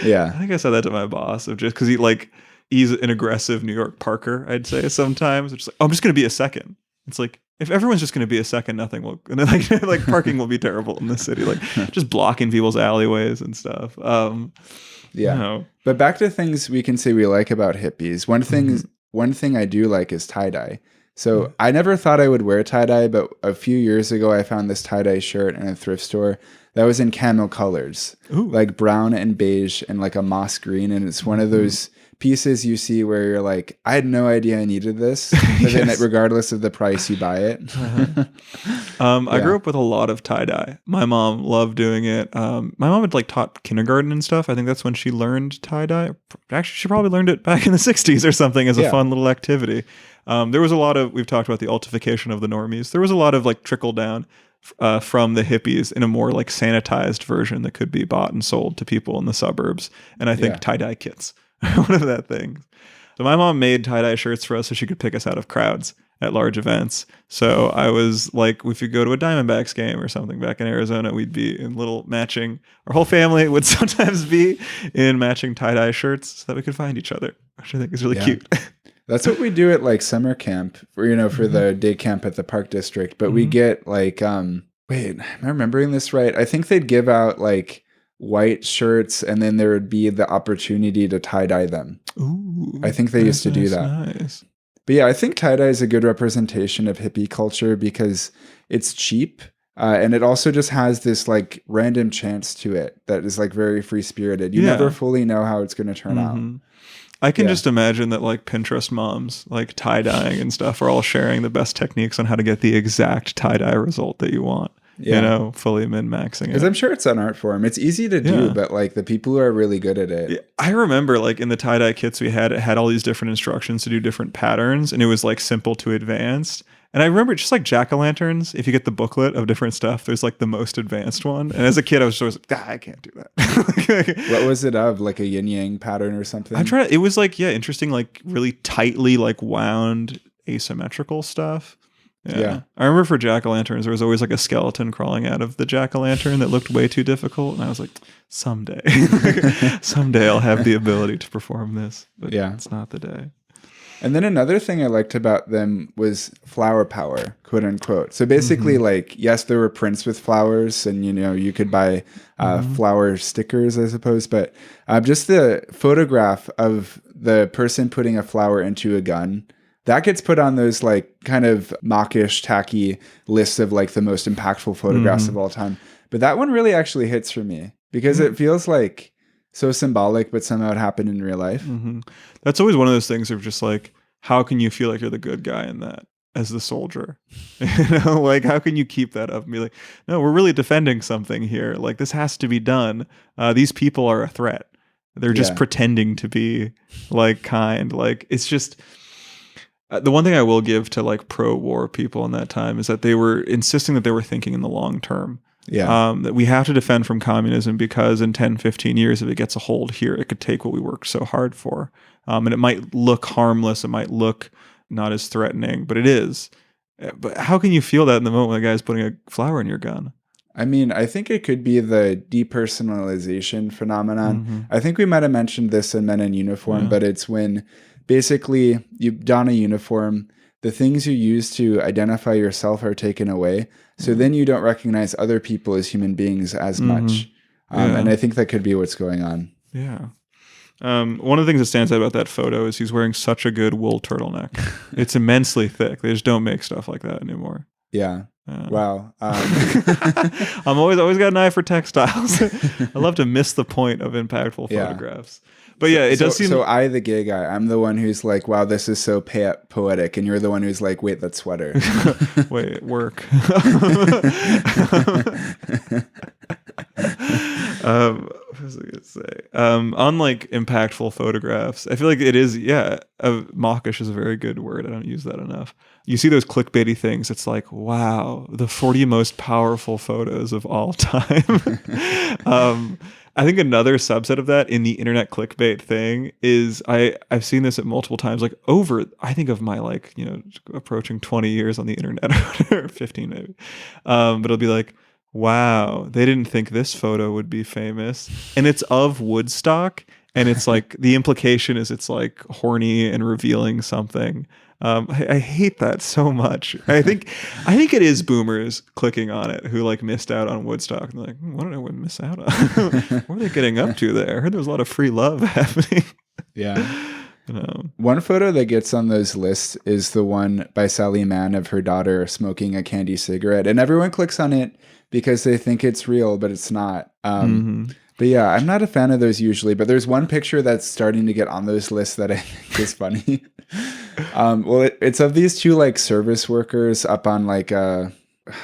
yeah. I think I said that to my boss of just because he's an aggressive New York Parker. I'd say sometimes it's like, oh, I'm just gonna be a second. It's like if everyone's just gonna be a second, nothing will. And then like parking will be terrible in the city. Like just blocking people's alleyways and stuff. Yeah. No. But back to things we can say we like about hippies. One thing I do like is tie-dye. So I never thought I would wear tie-dye, but a few years ago I found this tie-dye shirt in a thrift store that was in camel colors. Ooh. Like brown and beige and like a moss green. And it's one of those pieces you see where you're like, I had no idea I needed this. But then regardless of the price, you buy it. I grew up with a lot of tie-dye. My mom loved doing it. My mom had like taught kindergarten and stuff. I think that's when she learned tie-dye. Actually, she probably learned it back in the 60s or something as a fun little activity. There was a lot of, we've talked about the ultification of the normies. There was a lot of like trickle down from the hippies in a more like sanitized version that could be bought and sold to people in the suburbs. And I think tie-dye kits are one of that thing. So my mom made tie-dye shirts for us so she could pick us out of crowds at large events. So I was like, if we go to a Diamondbacks game or something back in Arizona, we'd be in little matching, our whole family would sometimes be in matching tie-dye shirts so that we could find each other, which I think is really cute. That's what we do at like summer camp, for the day camp at the Park District. But we get like, wait, am I remembering this right? I think they'd give out like white shirts and then there would be the opportunity to tie-dye them. Ooh, I think they used to do that. Nice. But yeah, I think tie-dye is a good representation of hippie culture because it's cheap. And it also just has this like random chance to it that is like very free-spirited. You never fully know how it's going to turn out. I can Yeah. just imagine that like Pinterest moms, like tie-dyeing and stuff, are all sharing the best techniques on how to get the exact tie-dye result that you want. Yeah. You know, fully min-maxing Because it. I'm sure it's an art form. It's easy to do, Yeah. but like the people who are really good at it. Yeah, I remember like in the tie-dye kits we had, it had all these different instructions to do different patterns, and it was like simple to advanced. And I remember just like jack-o'-lanterns, if you get the booklet of different stuff, there's like the most advanced one. And as a kid, I was always like, I can't do that. What was it of? Like a yin-yang pattern or something? I'm trying. It was like, yeah, interesting, like really tightly like wound asymmetrical stuff. Yeah. I remember for jack-o'-lanterns, there was always like a skeleton crawling out of the jack-o'-lantern that looked way too difficult. And I was like, someday, someday I'll have the ability to perform this. But Yeah. it's not the day. And then another thing I liked about them was flower power, quote unquote. So basically, like, yes, there were prints with flowers, and you could buy flower stickers, I suppose. But just the photograph of the person putting a flower into a gun, that gets put on those like kind of mawkish, tacky lists of like the most impactful photographs of all time. But that one really actually hits for me because it feels like so symbolic, but somehow it happened in real life. That's always one of those things of just like, how can you feel like you're the good guy in that as the soldier? Like, how can you keep that up and be like, no, we're really defending something here. Like, this has to be done. These people are a threat. They're just pretending to be like kind. Like, it's just the one thing I will give to like pro-war people in that time is that they were insisting that they were thinking in the long term. Yeah. That we have to defend from communism because in 10, 15 years, if it gets a hold here, it could take what we worked so hard for. And it might look harmless. It might look not as threatening, but it is. But how can you feel that in the moment when a guy's putting a flower in your gun? I mean, I think it could be the depersonalization phenomenon. I think we might have mentioned this in Men in Uniform, but it's when basically you don a uniform, the things you use to identify yourself are taken away. So then you don't recognize other people as human beings as much. And I think that could be what's going on. Yeah. One of the things that stands out about that photo is he's wearing such a good wool turtleneck. It's immensely thick. They just don't make stuff like that anymore. Yeah. Wow. I'm always got an eye for textiles. I love to miss the point of impactful photographs. But yeah, it does seem... So I, the gay guy, I'm the one who's like, wow, this is so poetic. And you're the one who's like, wait, that sweater. Wait, work. What was I going to say? On like impactful photographs, I feel like it is, mawkish is a very good word. I don't use that enough. You see those clickbaity things. It's like, wow, the 40 most powerful photos of all time. I think another subset of that in the internet clickbait thing is I've seen this at multiple times, like I think of my like, approaching 20 years on the internet or 15 maybe. But it'll be like, wow, they didn't think this photo would be famous. And it's of Woodstock. And it's like, the implication is it's like horny and revealing something. I hate that so much. I think it is boomers clicking on it who like missed out on Woodstock. And they're like, what did I miss out on? What are they getting up to there? I heard there was a lot of free love happening. Yeah. One photo that gets on those lists is the one by Sally Mann of her daughter smoking a candy cigarette. And everyone clicks on it because they think it's real, but it's not. But yeah, I'm not a fan of those usually, but there's one picture that's starting to get on those lists that I think is funny. It's of these two like service workers up on like a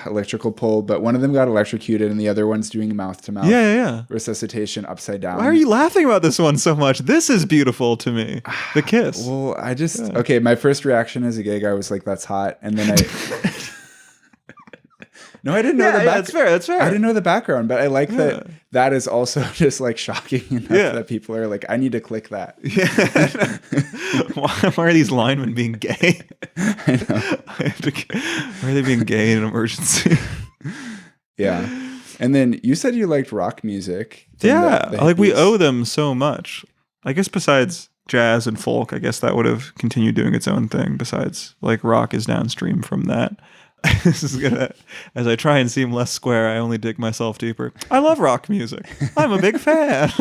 electrical pole, but one of them got electrocuted and the other one's doing mouth to mouth resuscitation upside down. Why are you laughing about this one so much? This is beautiful to me. The kiss. Well, okay, my first reaction as a gay guy was like, that's hot. And then no, I didn't know the background. That's fair. I didn't know the background, but I like that is also just like shocking enough that people are like, I need to click that. Why are these linemen being gay? I know. Why are they being gay in an emergency? Yeah. And then you said you liked rock music. Yeah. Like we owe them so much. I guess besides jazz and folk, I guess that would have continued doing its own thing. Besides like rock is downstream from that. This is gonna, as I try and seem less square, I only dig myself deeper. I love rock music. I'm a big fan.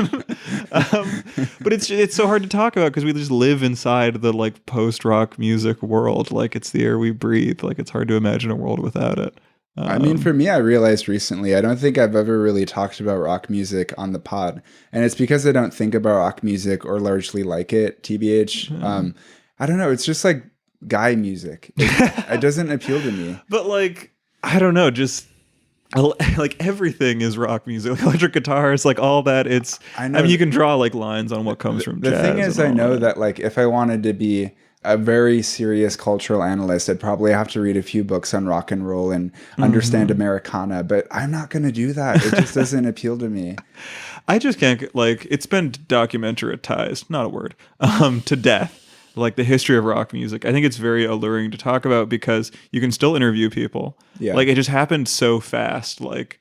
But it's so hard to talk about because we just live inside the like post-rock music world. Like it's the air we breathe. Like it's hard to imagine a world without it. I mean, for me, I realized recently, I don't think I've ever really talked about rock music on the pod. And it's because I don't think about rock music or largely like it, TBH. I don't know. It's just like guy music. It doesn't appeal to me. But like, I don't know, just like everything is rock music, like electric guitars, like all that. I mean, you can draw like lines on what comes from jazz. The thing is, I know that like if I wanted to be a very serious cultural analyst, I'd probably have to read a few books on rock and roll and understand Americana, but I'm not going to do that. It just doesn't appeal to me. I just can't, like, it's been documentarized, not a word, to death. Like the history of rock music. I think it's very alluring to talk about because you can still interview people. Yeah. Like it just happened so fast. Like,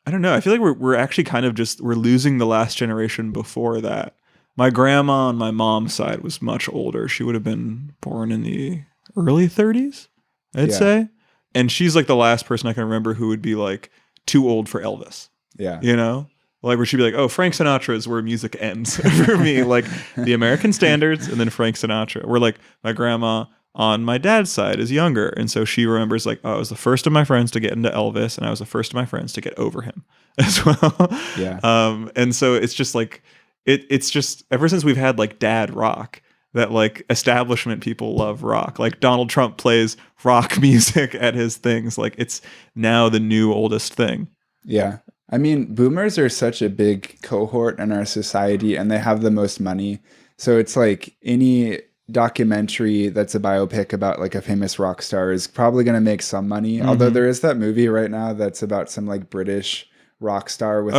I don't know. I feel like we're actually kind of we're losing the last generation before that. My grandma on my mom's side was much older. She would have been born in the early 30s, I'd say. And she's like the last person I can remember who would be like too old for Elvis. Yeah. You know? Like where she'd be like, oh, Frank Sinatra is where music ends for me. Like the American standards and then Frank Sinatra. Where like my grandma on my dad's side is younger. And so she remembers like, oh, I was the first of my friends to get into Elvis and I was the first of my friends to get over him as well. Yeah. And so it's just like, it's just ever since we've had like dad rock that like establishment people love rock. Like Donald Trump plays rock music at his things. Like it's now the new oldest thing. Yeah. I mean, boomers are such a big cohort in our society and they have the most money. So it's like any documentary that's a biopic about like a famous rock star is probably going to make some money. Although there is that movie right now that's about some like British rock star with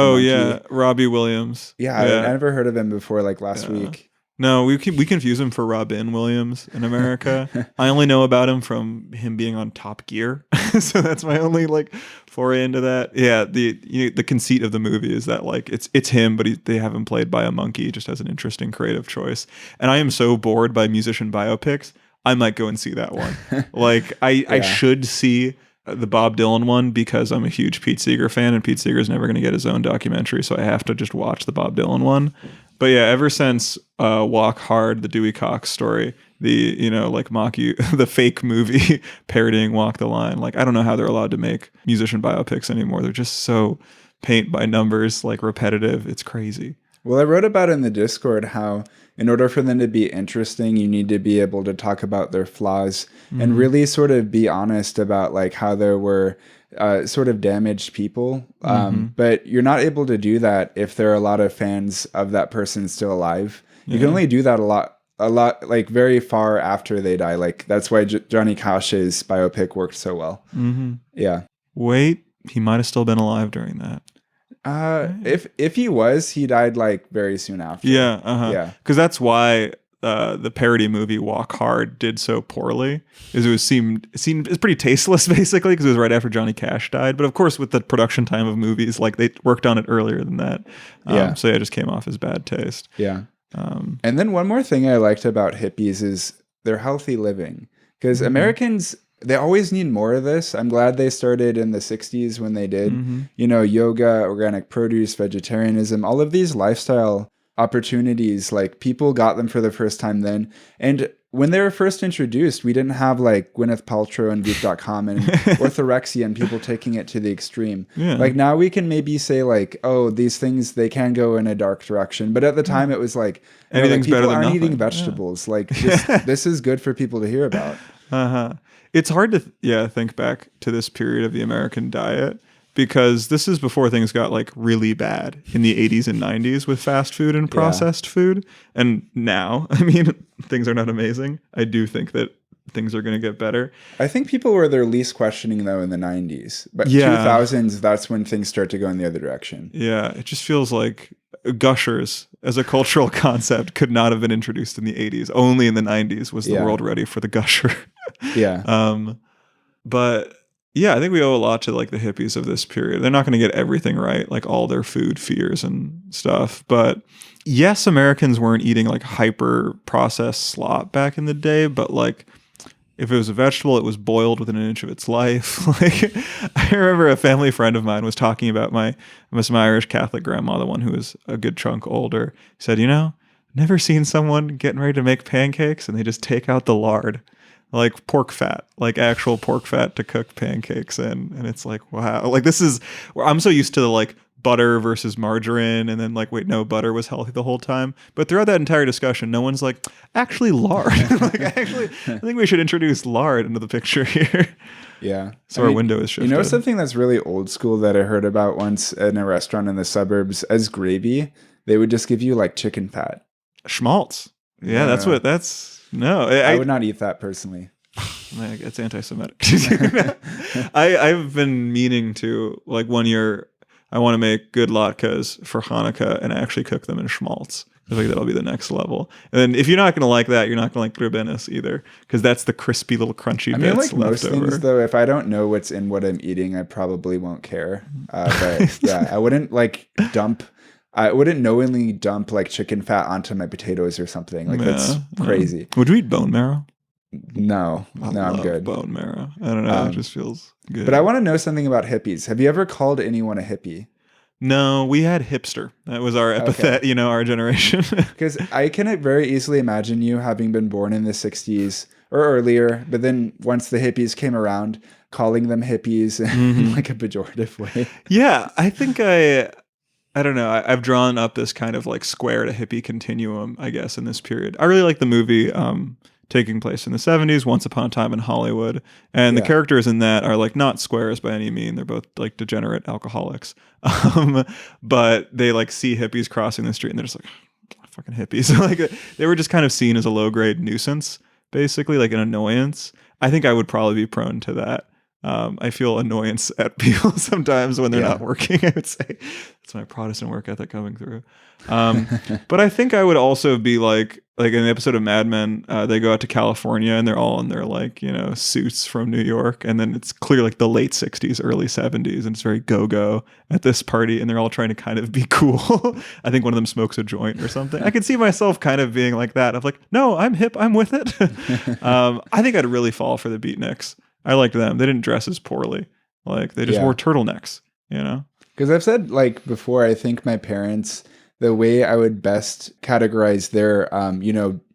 Robbie Williams. Yeah, I never heard of him before like last week. No, we confuse him for Robin Williams in America. I only know about him from him being on Top Gear, so that's my only like foray into that. Yeah, the conceit of the movie is that like it's him, but they have him played by a monkey, just as an interesting creative choice. And I am so bored by musician biopics, I might go and see that one. Like I should see the Bob Dylan one because I'm a huge Pete Seeger fan, and Pete Seeger's never going to get his own documentary, so I have to just watch the Bob Dylan one. But yeah, ever since Walk Hard, the Dewey Cox story, the like mock you, the fake movie parodying Walk the Line, like I don't know how they're allowed to make musician biopics anymore. They're just so paint by numbers, like repetitive. It's crazy. Well, I wrote about in the Discord how in order for them to be interesting, you need to be able to talk about their flaws and really sort of be honest about like how there were sort of damaged people. But you're not able to do that if there are a lot of fans of that person still alive. You can only do that a lot like very far after they die. Like that's why Johnny Cash's biopic worked so well. Yeah. Wait, he might have still been alive during that. If he was, he died like very soon after. Yeah. Because that's why the parody movie Walk Hard did so poorly. Is it seemed it's pretty tasteless basically because it was right after Johnny Cash died. But of course, with the production time of movies, like they worked on it earlier than that. So it just came off as bad taste. Yeah. And then one more thing I liked about hippies is their healthy living because Americans. They always need more of this. I'm glad they started in the 60s when they did. Yoga, organic produce, vegetarianism, all of these lifestyle opportunities, like people got them for the first time then. And when they were first introduced, we didn't have like Gwyneth Paltrow and Goop.com and orthorexia and people taking it to the extreme. Like now we can maybe say like, oh, these things, they can go in a dark direction. But at the time it was like, anything's people better than aren't nothing. Eating vegetables. Like this is good for people to hear about. It's hard to think back to this period of the American diet because this is before things got like really bad in the 80s and 90s with fast food and processed food. And now, I mean, things are not amazing. I do think that things are going to get better. I think people were their least questioning though in the 90s. But 2000s, that's when things start to go in the other direction. Yeah, it just feels like Gushers as a cultural concept could not have been introduced in the 80s. Only in the 90s was the world ready for the gusher. But yeah, I think we owe a lot to like the hippies of this period. They're not going to get everything right, like all their food fears and stuff. But yes, Americans weren't eating like hyper processed slop back in the day, but like if it was a vegetable, it was boiled within an inch of its life. Like I remember a family friend of mine was talking about my Irish Catholic grandma, the one who was a good chunk older, said, never seen someone getting ready to make pancakes and they just take out the lard. like pork fat, like actual pork fat to cook pancakes in. And it's like, wow, like this is where I'm so used to the like butter versus margarine, and then like, wait, no, butter was healthy the whole time. But throughout that entire discussion, no one's like, actually lard. Like, actually, I think we should introduce lard into the picture here. Yeah. So our window is shifted. You know something that's really old school that I heard about once in a restaurant in the suburbs? As gravy, they would just give you like chicken fat. Schmaltz. Yeah, no. I would not eat that personally. It's anti-Semitic. I've been meaning to, like, one year, I want to make good latkes for Hanukkah and actually cook them in schmaltz. I think that'll be the next level. And then if you're not going to like that, you're not going to like gribbenis either, because that's the crispy little crunchy bits like most left over. Things, though, if I don't know what's in what I'm eating, I probably won't care. But yeah, I wouldn't knowingly dump like chicken fat onto my potatoes or something. Like that's crazy. Would you eat bone marrow? No, I'm good. Bone marrow. I don't know. It just feels good. But I want to know something about hippies. Have you ever called anyone a hippie? No, we had hipster. That was our epithet, our generation. Because I can very easily imagine you having been born in the 60s or earlier, but then once the hippies came around, calling them hippies in like a pejorative way. Yeah, I think I don't know. I've drawn up this kind of like square to hippie continuum, I guess, in this period. I really like the movie taking place in the 70s, Once Upon a Time in Hollywood. And the characters in that are like not squares by any mean. They're both like degenerate alcoholics. But they like see hippies crossing the street and they're just like, fucking hippies. Like they were just kind of seen as a low grade nuisance, basically, like an annoyance. I think I would probably be prone to that. I feel annoyance at people sometimes when they're not working, I would say. That's my Protestant work ethic coming through. But I think I would also be like in an episode of Mad Men, they go out to California and they're all in their like, suits from New York. And then it's clear like the late 60s, early 70s. And it's very go-go at this party. And they're all trying to kind of be cool. I think one of them smokes a joint or something. I could see myself kind of being like that. Of like, no, I'm hip. I'm with it. I think I'd really fall for the beatniks. I liked them. They didn't dress as poorly. Like they just wore turtlenecks, Because I've said like before, I think my parents, the way I would best categorize their,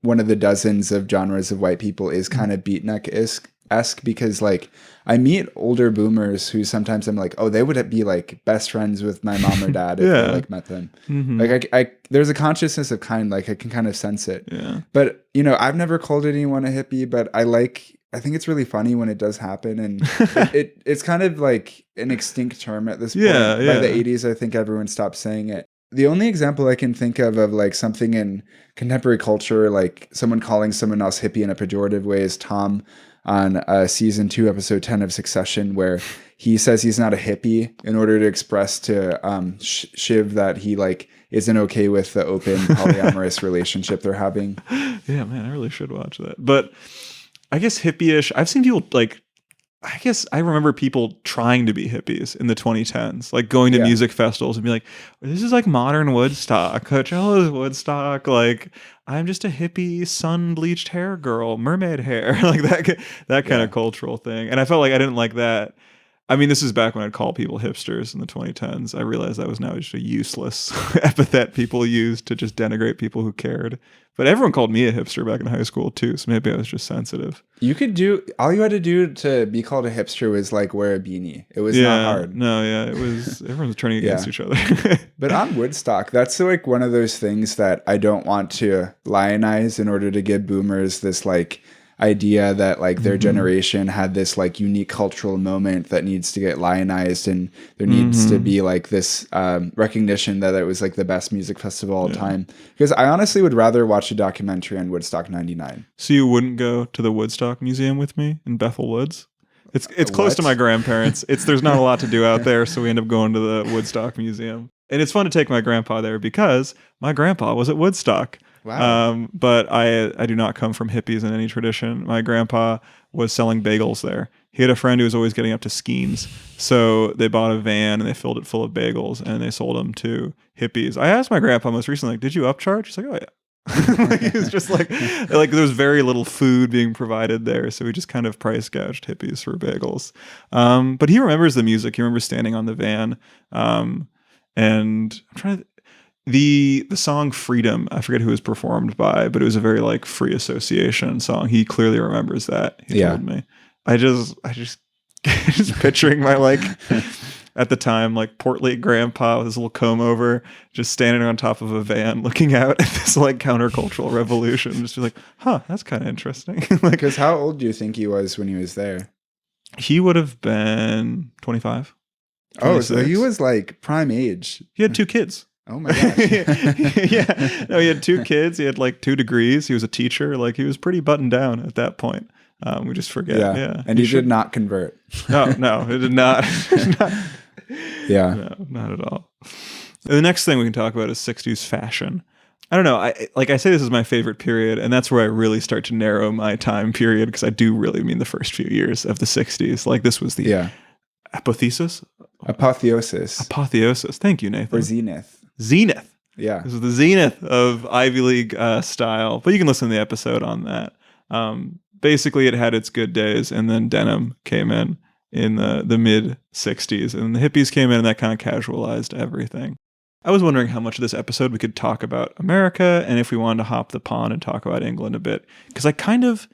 one of the dozens of genres of white people is kind of beatnik-esque because like I meet older boomers who sometimes I'm like, oh, they would be like best friends with my mom or dad if I like met them. Mm-hmm. Like I there's a consciousness of kind, like I can kind of sense it. Yeah. But, I've never called anyone a hippie, but I think it's really funny when it does happen, and it's kind of like an extinct term at this point. By the 80s, I think everyone stopped saying it. The only example I can think of like something in contemporary culture, like someone calling someone else hippie in a pejorative way, is Tom on season 2, episode 10 of Succession, where he says he's not a hippie in order to express to Shiv that he like isn't okay with the open polyamorous relationship they're having. Yeah, man, I really should watch that. But I guess hippie-ish. I've seen people like, I guess I remember people trying to be hippies in the 2010s, like going to music festivals and be like, this is like modern Woodstock. Coachella's Woodstock. Like, I'm just a hippie, sun-bleached hair girl, mermaid hair, like that kind of cultural thing. And I felt like I didn't like that. I mean, this is back when I'd call people hipsters in the 2010s. I realized that was now just a useless epithet people used to just denigrate people who cared. But everyone called me a hipster back in high school too, so maybe I was just sensitive. All you had to do to be called a hipster was like wear a beanie. It was not hard. No, it was, everyone was turning against each other. But on Woodstock, that's like one of those things that I don't want to lionize in order to give boomers this like idea that like their generation had this like unique cultural moment that needs to get lionized, and there needs to be like this recognition that it was like the best music festival of all time. Because I honestly would rather watch a documentary on Woodstock 99. So you wouldn't go to the Woodstock Museum with me in Bethel Woods? It's close to my grandparents. There's not a lot to do out there, so we end up going to the Woodstock Museum. And it's fun to take my grandpa there because my grandpa was at Woodstock. Wow. But I do not come from hippies in any tradition. My grandpa was selling bagels there. He had a friend who was always getting up to schemes. So they bought a van and they filled it full of bagels and they sold them to hippies. I asked my grandpa most recently, like, did you upcharge? He's like, oh yeah. Like, he was just like there was very little food being provided there. So we just kind of price gouged hippies for bagels. But he remembers the music. He remembers standing on the van. And I'm trying to, The song Freedom, I forget who it was performed by, but it was a very like free association song. He clearly remembers that. He told me. I just just picturing my like at the time like portly grandpa with his little comb over, just standing on top of a van looking out at this like countercultural revolution. Just be like, huh, that's kind of interesting. Like, because how old do you think he was when he was there? He would have been 25. 26. Oh, so he was like prime age. He had 2 kids. Oh my gosh. Yeah. No, he had 2 kids. He had like 2 degrees. He was a teacher. Like he was pretty buttoned down at that point. We just forget. Yeah. And he did not convert. No, it did not. Yeah. No, not at all. The next thing we can talk about is 60s fashion. I don't know. I say this is my favorite period, and that's where I really start to narrow my time period, because I do really mean the first few years of the 60s. Like this was the apotheosis. Thank you, Nathan. Or zenith. Yeah. This is the zenith of Ivy League style. But you can listen to the episode on that. Basically, it had its good days, and then denim came in the mid 60s, and the hippies came in, and that kind of casualized everything. I was wondering how much of this episode we could talk about America, and if we wanted to hop the pond and talk about England a bit, because I kind of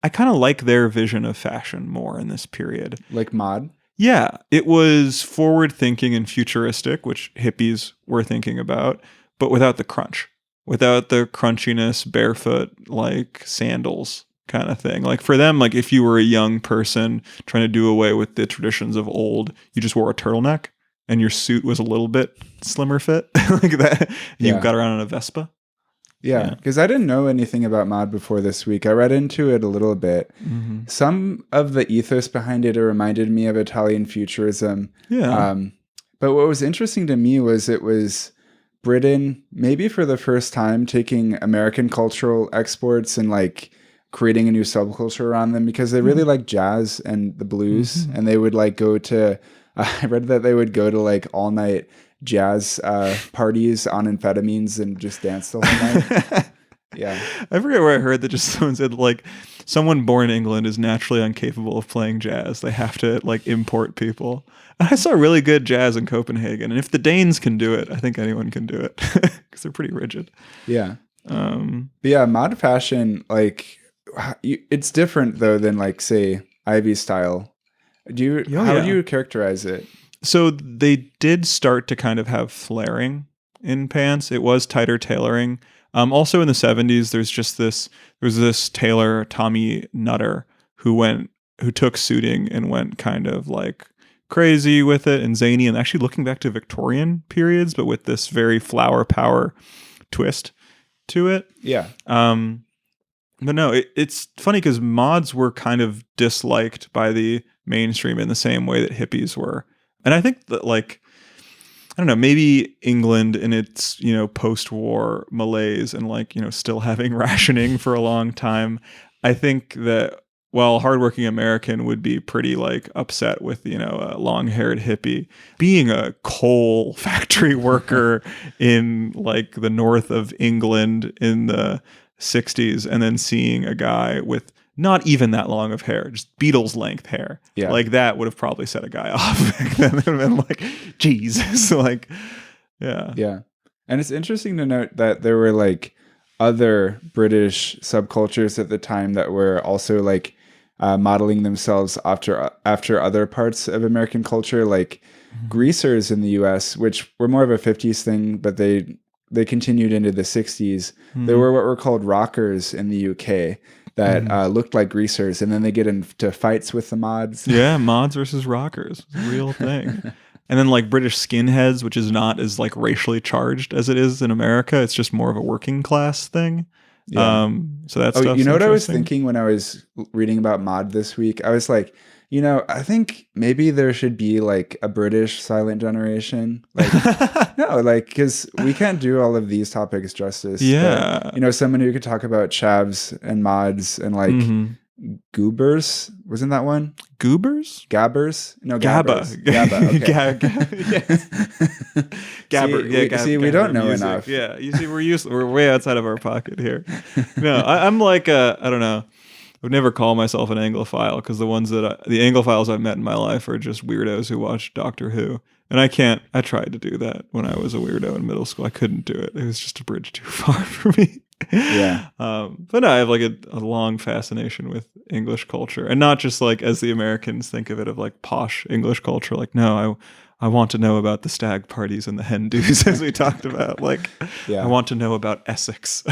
like their vision of fashion more in this period. Like mod? Yeah, it was forward-thinking and futuristic, which hippies were thinking about, but without the crunch, without the crunchiness, barefoot, like sandals kind of thing. Like for them, like if you were a young person trying to do away with the traditions of old, you just wore a turtleneck and your suit was a little bit slimmer fit like that. You got around on a Vespa. Yeah, because I didn't know anything about mod before this week. I read into it a little bit. Mm-hmm. Some of the ethos behind it reminded me of Italian futurism. Yeah. But what was interesting to me was it was Britain, maybe for the first time, taking American cultural exports and like creating a new subculture around them, because they really like jazz and the blues, and they would like go to, I read that they would go to like all night jazz parties on amphetamines and just dance the whole night. Yeah. I forget where I heard that just someone said like someone born in England is naturally incapable of playing jazz. They have to like import people. And I saw really good jazz in Copenhagen, and if the Danes can do it, I think anyone can do it, because they're pretty rigid. Yeah. But yeah, mod fashion, like it's different though than like say Ivy style. How do you characterize it? So they did start to kind of have flaring in pants. It was tighter tailoring. Also in the 70s, there was this tailor, Tommy Nutter, who took suiting and went kind of like crazy with it and zany, and actually looking back to Victorian periods, but with this very flower power twist to it. Yeah. But no, it's funny because mods were kind of disliked by the mainstream in the same way that hippies were. And I think that, like, I don't know, maybe England in its, post-war malaise and, like, still having rationing for a long time, I think that while hardworking American would be pretty, like, upset with, a long-haired hippie, being a coal factory worker in, like, the north of England in the 60s, and then seeing a guy with not even that long of hair, just Beatles length hair. Yeah. Like that would have probably set a guy off back then. It would have been like, Jesus. Like, yeah. Yeah. And it's interesting to note that there were like other British subcultures at the time that were also like modeling themselves after other parts of American culture, like greasers in the US, which were more of a 50s thing, but they continued into the 60s. There were what were called rockers in the UK that looked like greasers, and then they get into fights with the mods. Yeah, mods versus rockers. It's a real thing. And then like British skinheads, which is not as like racially charged as it is in America. It's just more of a working class thing. Yeah. So that's you know what I was thinking when I was reading about mod this week? I was like, I think maybe there should be like a British silent generation. Like, no, like, because we can't do all of these topics justice. Yeah. But, someone who could talk about chavs and mods and like goobers. Wasn't that one? Goobers? Gabbers? No, Gabba. Gabba. Okay. Gabber. See, we don't know music. enough. Yeah. You see, we're way outside of our pocket here. No, I'm like, I don't know. I would never call myself an Anglophile, because the Anglophiles I've met in my life are just weirdos who watch Doctor Who. And I tried to do that when I was a weirdo in middle school. I couldn't do it. It was just a bridge too far for me. Yeah. But no, I have like a long fascination with English culture, and not just like as the Americans think of it, of like posh English culture. Like, no, I want to know about the stag parties and the hen do's, as we talked about. Like, I want to know about Essex.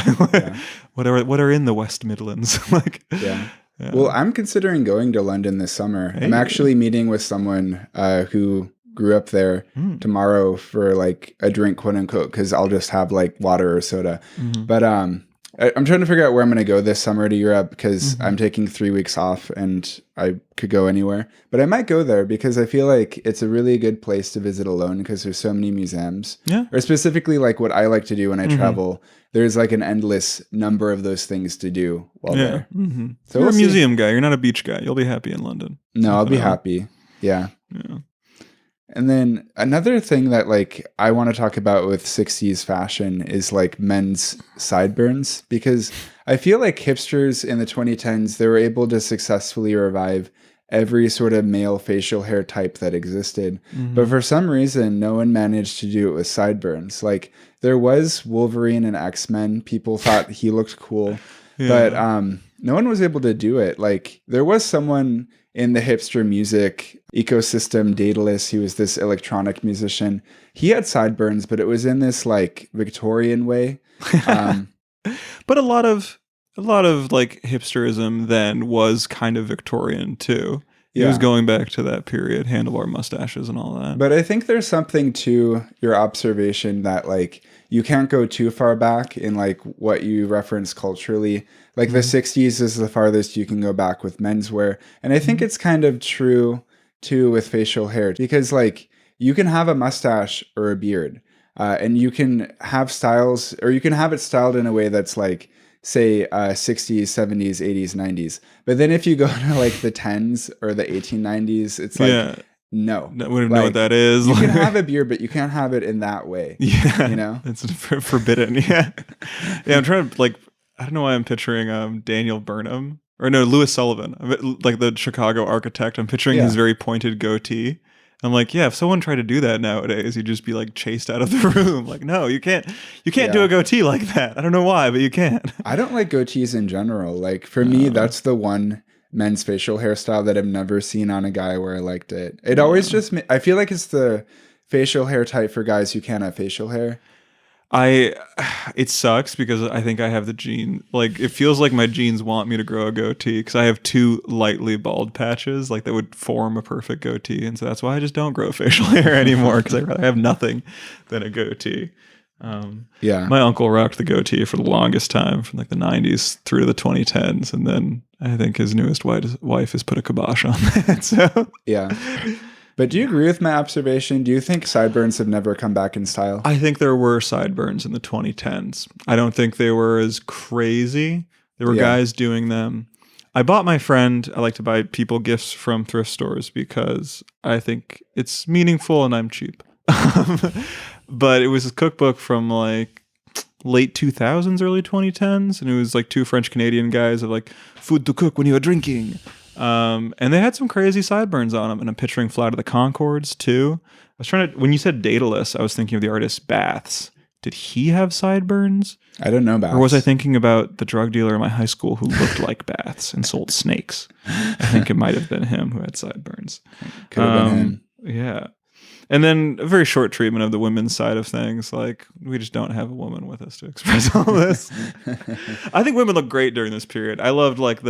What are in the West Midlands? Like, yeah. Well, I'm considering going to London this summer. Hey. I'm actually meeting with someone who grew up there tomorrow for like a drink, quote unquote, because I'll just have like water or soda. But I'm trying to figure out where I'm going to go this summer to Europe, because I'm taking 3 weeks off and I could go anywhere. But I might go there because I feel like it's a really good place to visit alone, because there's so many museums. Yeah. Or specifically like what I like to do when I travel. There's like an endless number of those things to do while there. So you're a museum guy. You're not a beach guy. You'll be happy in London. No, I'll be happy. Yeah. And then another thing that like I want to talk about with 60s fashion is like men's sideburns, because I feel like hipsters in the 2010s, they were able to successfully revive every sort of male facial hair type that existed. But for some reason, no one managed to do it with sideburns. Like there was Wolverine and X-Men. People thought he looked cool, but no one was able to do it. Like there was someone in the hipster music ecosystem, Daedalus. He was this electronic musician. He had sideburns, but it was in this like Victorian way. But a lot of like hipsterism then was kind of Victorian too. It was going back to that period, handlebar mustaches and all that. But I think there's something to your observation that like you can't go too far back in like what you reference culturally. Like the 60s is the farthest you can go back with menswear. And I think it's kind of true too with facial hair, because like you can have a mustache or a beard and you can have styles, or you can have it styled in a way that's like, say 60s, 70s, 80s, 90s. But then if you go to like the 10s or the 1890s, it's like, no. We don't know what that is. You can have a beard, but you can't have it in that way. Yeah. You know? It's forbidden. Yeah. Yeah, I'm trying to like, I don't know why I'm picturing Daniel Burnham. Or no, Louis Sullivan. Like the Chicago architect. I'm picturing his very pointed goatee. I'm like, yeah, if someone tried to do that nowadays, you'd just be like chased out of the room. Like, no, you can't do a goatee like that. I don't know why, but you can't. I don't like goatees in general. Like for me, that's the one men's facial hairstyle that I've never seen on a guy where I liked it. It always just, I feel like it's the facial hair type for guys who can't have facial hair. It sucks because I think I have the gene. Like it feels like my genes want me to grow a goatee because I have two lightly bald patches like that would form a perfect goatee, and so that's why I just don't grow facial hair anymore, because I'd rather have nothing than a goatee. My uncle rocked the goatee for the longest time, from like the 90s through the 2010s, and then I think his newest wife has put a kibosh on that. So yeah. But do you agree with my observation? Do you think sideburns have never come back in style? I think there were sideburns in the 2010s. I don't think they were as crazy. There were guys doing them. I bought my friend, I like to buy people gifts from thrift stores because I think it's meaningful and I'm cheap. But it was a cookbook from like late 2000s, early 2010s. And it was like two French Canadian guys of like food to cook when you are drinking. And they had some crazy sideburns on them, and I'm picturing Flight of the Conchords too. I was trying to, when you said Daedalus, I was thinking of the artist Baths. Did he have sideburns? I don't know Baths. Or was I thinking about the drug dealer in my high school who looked like Baths and sold snakes? I think it might have been him who had sideburns. Could have been him. Yeah. And then a very short treatment of the women's side of things. Like, we just don't have a woman with us to express all this. I think women look great during this period. I loved, like,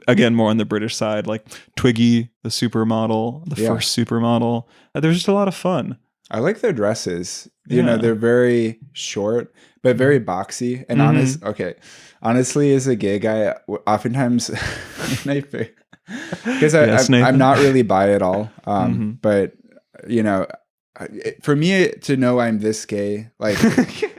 again, more on the British side, like Twiggy, the supermodel, the first supermodel. There's just a lot of fun. I like their dresses. You know, they're very short, but very boxy. And honestly, as a gay guy, oftentimes, because I'm not really bi at all, but you know, for me to know I'm this gay, like,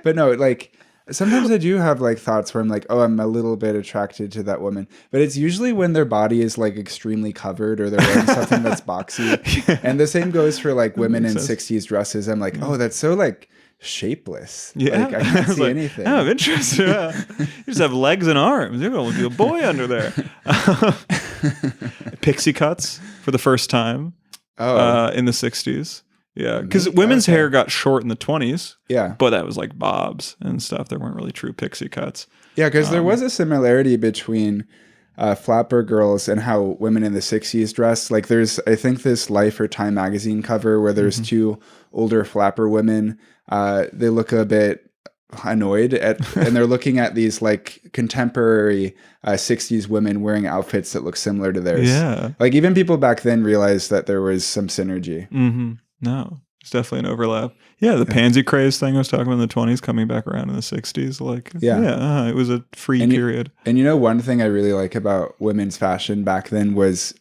but no, like sometimes I do have like thoughts where I'm like, oh, I'm a little bit attracted to that woman, but it's usually when their body is like extremely covered or they're wearing something that's boxy. And the same goes for like women in 60s dresses. I'm like, oh, that's so like shapeless. Yeah. Like I can't see anything. Oh, interesting. You just have legs and arms. You're going to be a boy under there. Pixie cuts for the first time. In the 60s. Yeah, because women's hair got short in the 20s. Yeah. But that was like bobs and stuff. There weren't really true pixie cuts. Yeah, because there was a similarity between flapper girls and how women in the 60s dressed. Like there's, I think, this Life or Time magazine cover where there's two older flapper women. They look a bit annoyed and they're looking at these like contemporary 60s women wearing outfits that look similar to theirs. Yeah. Like even people back then realized that there was some synergy. No, it's definitely an overlap. Yeah, the pansy craze thing I was talking about in the 20s coming back around in the 60s. Like, it was a free period. And you know, one thing I really like about women's fashion back then was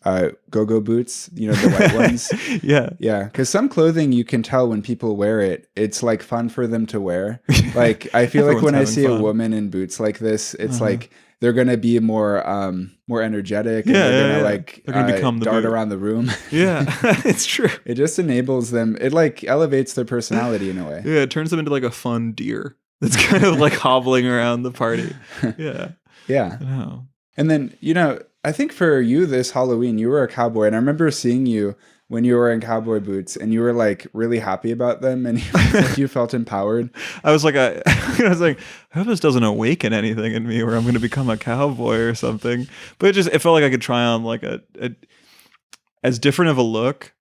go-go boots, you know, the white ones. Yeah. Yeah, because some clothing you can tell when people wear it, it's like fun for them to wear. Like, I feel like when I see a woman in boots like this, it's like they're going to be more energetic. And they're going to become dart around the room. Yeah, it's true. It just enables them. It like elevates their personality in a way. Yeah, it turns them into like a fun deer that's kind of like hobbling around the party. Yeah. Yeah. No. And then, you know, I think for you this Halloween, you were a cowboy. And I remember seeing you when you were wearing cowboy boots and you were like really happy about them and you felt empowered. I was like, I hope this doesn't awaken anything in me where I'm going to become a cowboy or something. But it felt like I could try on like a as different of a look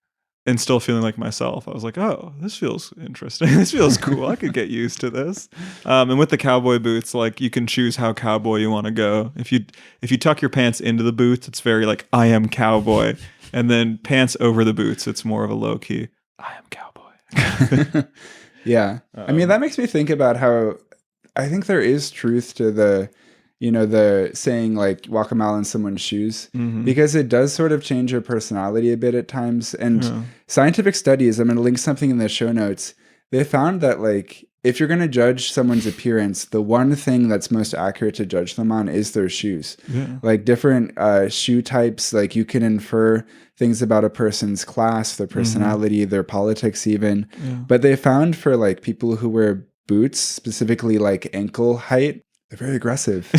and still feeling like myself. I was like, oh, this feels interesting. This feels cool. I could get used to this. And with the cowboy boots, like you can choose how cowboy you want to go. If you tuck your pants into the boots, it's very like, I am cowboy. And then pants over the boots, it's more of a low key, I am cowboy. Yeah. I mean, that makes me think about how I think there is truth to the saying like walk a mile in someone's shoes, because it does sort of change your personality a bit at times. And scientific studies, I'm going to link something in the show notes. They found that like, if you're going to judge someone's appearance, the one thing that's most accurate to judge them on is their shoes. Yeah. Like different shoe types, like you can infer things about a person's class, their personality, their politics even. Yeah. But they found for like people who wear boots, specifically like ankle height, they're very aggressive.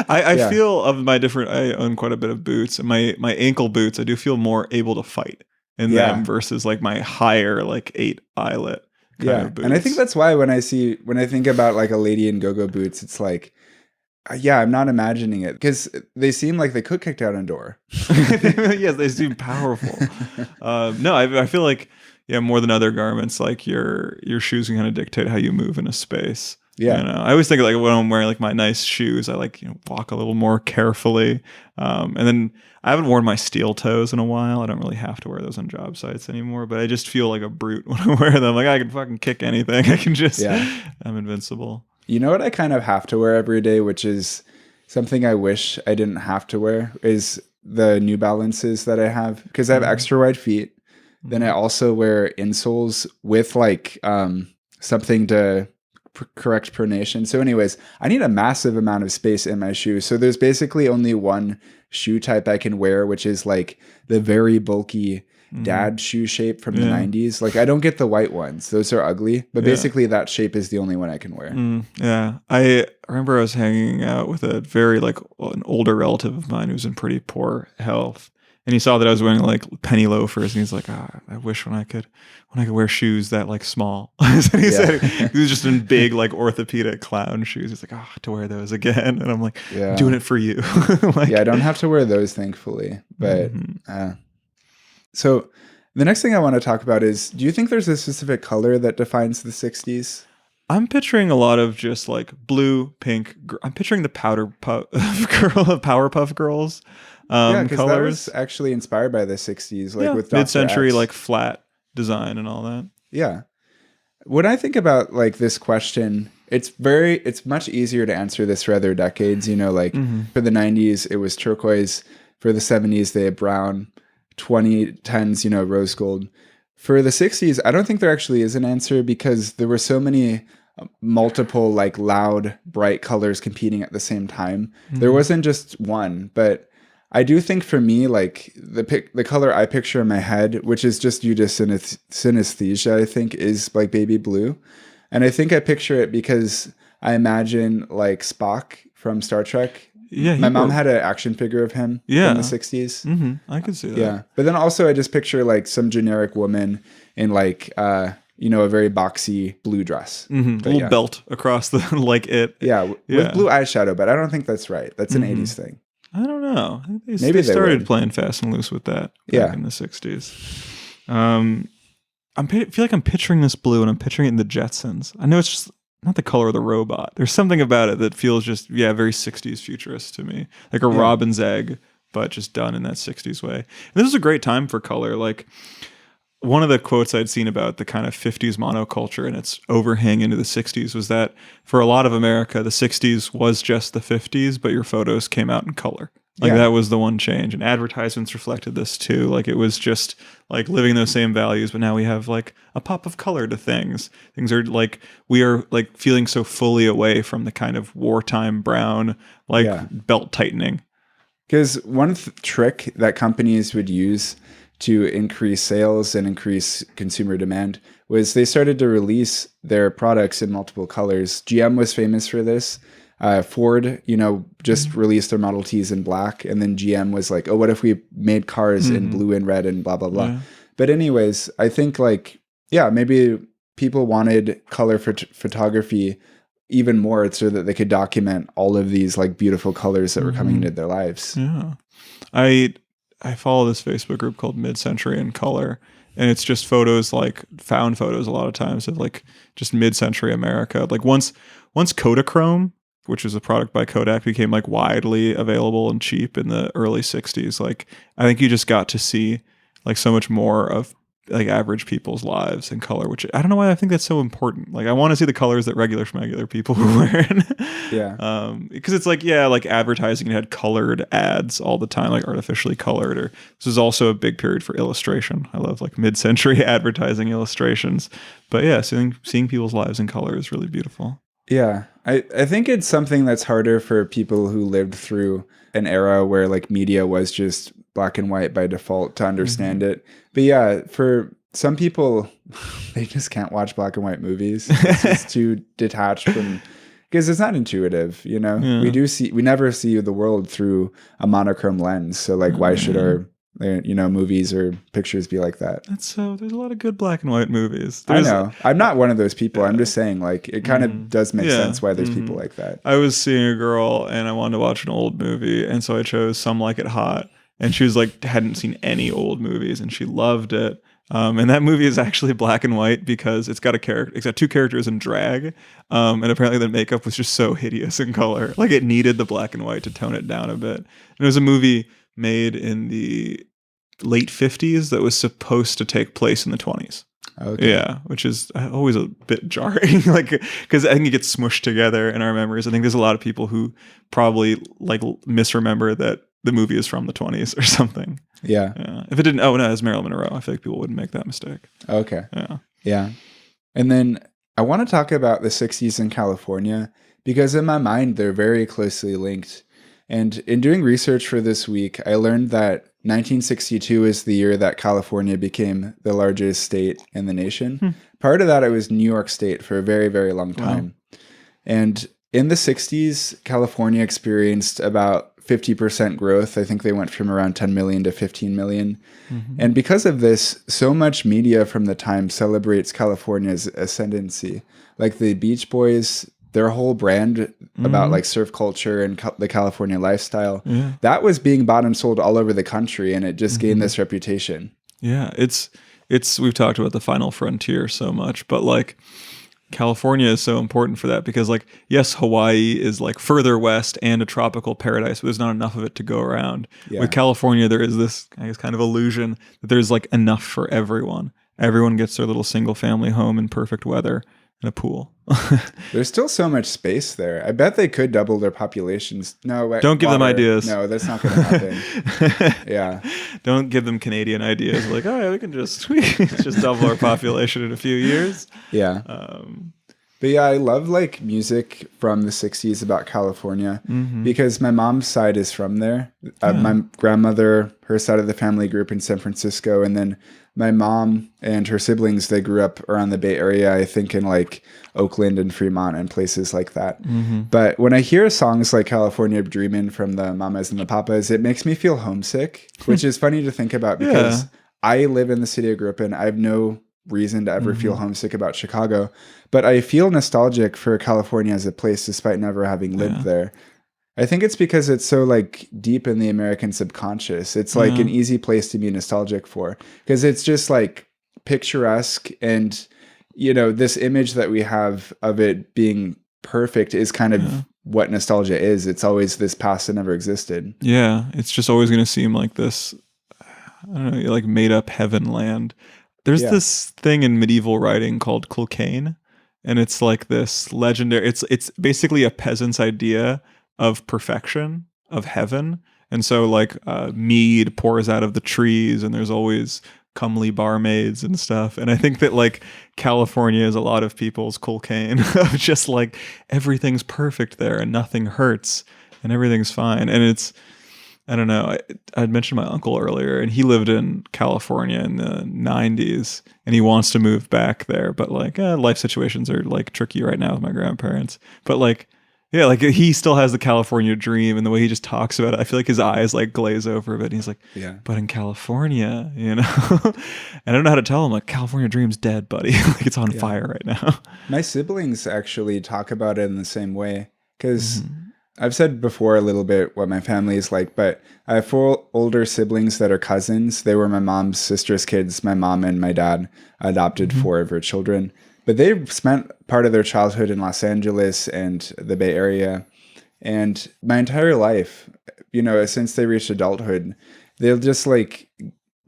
I feel of my different, I own quite a bit of boots, and my ankle boots, I do feel more able to fight in them versus like my higher like 8 eyelet. And I think that's why when I think about like a lady in go-go boots, it's like, I'm not imagining it because they seem like they could kick down a door. Yes, they seem powerful. No, I feel like, more than other garments, like your shoes can kind of dictate how you move in a space. Yeah. You know, I always think like when I'm wearing like my nice shoes, I like, walk a little more carefully. And then I haven't worn my steel toes in a while. I don't really have to wear those on job sites anymore, but I just feel like a brute when I wear them. Like I can fucking kick anything. I can just, I'm invincible. You know what I kind of have to wear every day, which is something I wish I didn't have to wear, is the New Balances that I have, because I have extra wide feet. Then I also wear insoles with like something to correct pronation. So anyways, I need a massive amount of space in my shoe. So there's basically only one shoe type I can wear, which is like the very bulky dad shoe shape from the 90s. Like I don't get the white ones. Those are ugly. But basically that shape is the only one I can wear. Yeah. I remember I was hanging out with a very like an older relative of mine who's in pretty poor health. And he saw that I was wearing like penny loafers, and he's like, I wish when I could wear shoes that like small. And he said he was just in big like orthopedic clown shoes. He's like, to wear those again. And I'm like, I'm doing it for you. Like, I don't have to wear those, thankfully. But so the next thing I want to talk about is, do you think there's a specific color that defines the 60s? I'm picturing a lot of just like blue, pink. I'm picturing the Powerpuff Girls. Because that was actually inspired by the 60s, like with mid-century like flat design and all that. Yeah. When I think about like this question, it's much easier to answer this for other decades. You know, like for the 90s, it was turquoise. For the 70s, they had brown. 2010s, rose gold. For the 60s, I don't think there actually is an answer, because there were so many multiple like loud, bright colors competing at the same time. There wasn't just one, but I do think for me, like the color I picture in my head, which is just due to synesthesia, I think, is like baby blue. And I think I picture it because I imagine like Spock from Star Trek Yeah, my mom had an action figure of him from the 60s. I could see that. Yeah. But then also I just picture like some generic woman in like, a very boxy blue dress. Little belt across the, like it. Yeah. With blue eyeshadow, but I don't think that's right. That's an 80s thing. I don't know. I think Maybe they started playing fast and loose with that back in the 60s. I feel like I'm picturing this blue and I'm picturing it in the Jetsons. I know it's just not the color of the robot. There's something about it that feels just, very 60s futurist to me. Like a robin's egg, but just done in that 60s way. And this is a great time for color. Like one of the quotes I'd seen about the kind of 50s monoculture and its overhang into the 60s was that for a lot of America, the 60s was just the 50s, but your photos came out in color. Like that was the one change. And advertisements reflected this too. Like it was just like living those same values, but now we have like a pop of color to things. Things are like, we are like feeling so fully away from the kind of wartime brown, like belt tightening. Because one trick that companies would use to increase sales and increase consumer demand was they started to release their products in multiple colors. GM was famous for this. Ford, just released their Model Ts in black, and then GM was like, oh, what if we made cars in blue and red and blah, blah, blah. Yeah. But anyways, I think like, maybe people wanted color photography even more so that they could document all of these like beautiful colors that were coming into their lives. Yeah. I follow this Facebook group called Mid-Century in Color, and it's just photos, like found photos a lot of times of like just mid-century America. Like once Kodachrome, which is a product by Kodak, became like widely available and cheap in the early 60s, like I think you just got to see like so much more of like average people's lives in color, which I don't know why I think that's so important. Like I want to see the colors that regular people were wearing. Because it's like, like advertising had colored ads all the time, like artificially colored. Or this is also a big period for illustration. I love like mid-century advertising illustrations. But seeing people's lives in color is really beautiful. Yeah, I think it's something that's harder for people who lived through an era where like media was just black and white by default to understand it. But for some people, they just can't watch black and white movies. It's just too detached from, because it's not intuitive, We never see the world through a monochrome lens. So like, why should our movies or pictures be like that? There's a lot of good black and white movies. I know. I'm not one of those people. I'm just saying, like, it kind of does make sense why there's people like that. I was seeing a girl and I wanted to watch an old movie, and so I chose Some Like It Hot. And she was like, hadn't seen any old movies, and she loved it. And that movie is actually black and white because it's got two characters in drag. And apparently the makeup was just so hideous in color. Like it needed the black and white to tone it down a bit. And it was a movie made in the late 50s that was supposed to take place in the 20s. Okay. Yeah, which is always a bit jarring, like because I think it gets smushed together in our memories. I think there's a lot of people who probably like misremember that the movie is from the 20s or something. Yeah. If it didn't, it's Marilyn Monroe. I feel like people wouldn't make that mistake. Okay. Yeah. And then I want to talk about the 60s in California because in my mind, they're very closely linked. And in doing research for this week, I learned that 1962 is the year that California became the largest state in the nation. Prior to that, it was New York State for a very, very long time. Wow. And in the 60s, California experienced about 50% growth. I think they went from around 10 million to 15 million. And because of this, so much media from the time celebrates California's ascendancy. Like the Beach Boys, their whole brand about like surf culture and the California lifestyle, that was being bought and sold all over the country, and it just gained this reputation. Yeah, it's we've talked about the final frontier so much, but like California is so important for that because like, yes, Hawaii is like further west and a tropical paradise, but there's not enough of it to go around. With California, there is this, I guess, kind of illusion that there's like enough for everyone. Everyone gets their little single family home in perfect weather and a pool. There's still so much space there. I bet they could double their populations. No, don't give them ideas. No, that's not going to happen. Yeah. Don't give them Canadian ideas. Like, oh, yeah, we can just double our population in a few years. Yeah. But yeah, I love like music from the 60s about California because my mom's side is from there. My grandmother, her side of the family grew up in San Francisco, and then my mom and her siblings, they grew up around the Bay Area, I think in like Oakland and Fremont and places like that. But when I hear songs like California Dreamin' from the Mamas and the Papas, it makes me feel homesick, which is funny to think about because I live in the city I grew up in. I have no reason to ever feel homesick about Chicago, but I feel nostalgic for California as a place despite never having lived there. I think it's because it's so like deep in the American subconscious. It's like an easy place to be nostalgic for because it's just like picturesque, and you know, this image that we have of it being perfect is kind of what nostalgia is. It's always this past that never existed. Yeah, it's just always going to seem like this, I don't know, like made up heaven land. There's this thing in medieval writing called Culcain, and it's like this legendary, it's basically a peasant's idea of perfection, of heaven. And so like mead pours out of the trees, and there's always comely barmaids and stuff. And I think that like California is a lot of people's Culcain of just like everything's perfect there and nothing hurts and everything's fine. And it's, I don't know, I'd mentioned my uncle earlier, and he lived in California in the 90s, and he wants to move back there, but like life situations are like tricky right now with my grandparents. But like, yeah, like he still has the California dream, and the way he just talks about it, I feel like his eyes like glaze over a bit. And he's like, but in California, you know, and I don't know how to tell him like California dream's dead, buddy. Like it's on fire right now. My siblings actually talk about it in the same way because I've said before a little bit what my family is like, but I have 4 older siblings that are cousins. They were my mom's sister's kids. My mom and my dad adopted 4 of her children. But they spent part of their childhood in Los Angeles and the Bay Area. And my entire life, you know, since they reached adulthood, they'll just like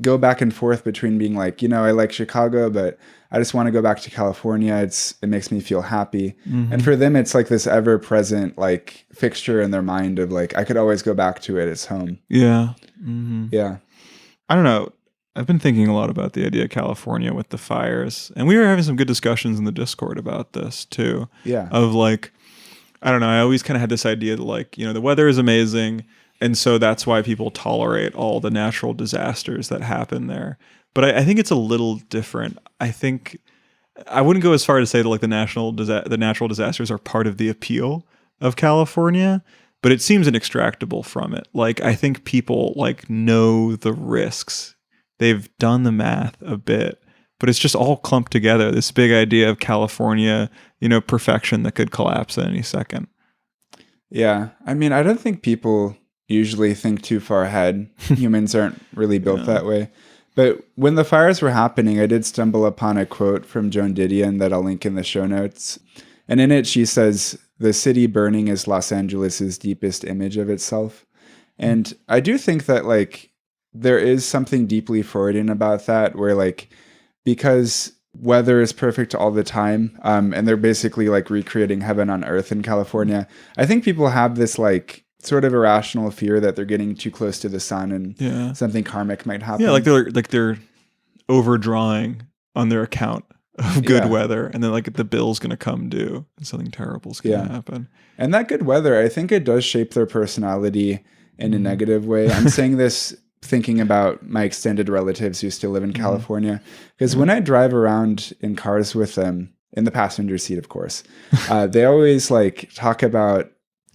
go back and forth between being like, you know, I like Chicago, but I just want to go back to California. It makes me feel happy. And for them, it's like this ever present like fixture in their mind of like, I could always go back to it. It's home. Yeah. Yeah. I don't know. I've been thinking a lot about the idea of California with the fires, and we were having some good discussions in the Discord about this too. Yeah. Of like, I don't know, I always kind of had this idea that like, you know, the weather is amazing, and so that's why people tolerate all the natural disasters that happen there. But I think it's a little different. I think I wouldn't go as far to say that like the natural disasters are part of the appeal of California, but it seems inextractable from it. Like I think people like know the risks. They've done the math a bit, but it's just all clumped together. This big idea of California, you know, perfection that could collapse at any second. Yeah. I mean, I don't think people usually think too far ahead. Humans aren't really built that way. But when the fires were happening, I did stumble upon a quote from Joan Didion that I'll link in the show notes. And in it, she says, "The city burning is Los Angeles's deepest image of itself." And I do think that like, there is something deeply Freudian about that, where like, because weather is perfect all the time, and they're basically like recreating heaven on earth in California, I think people have this like sort of irrational fear that they're getting too close to the sun and something karmic might happen. Yeah, like they're overdrawing on their account of good weather, and then like the bill's gonna come due and something terrible's gonna happen. And that good weather, I think it does shape their personality in a negative way. I'm saying this thinking about my extended relatives who still live in California, because when I drive around in cars with them, in the passenger seat, of course, they always like talk about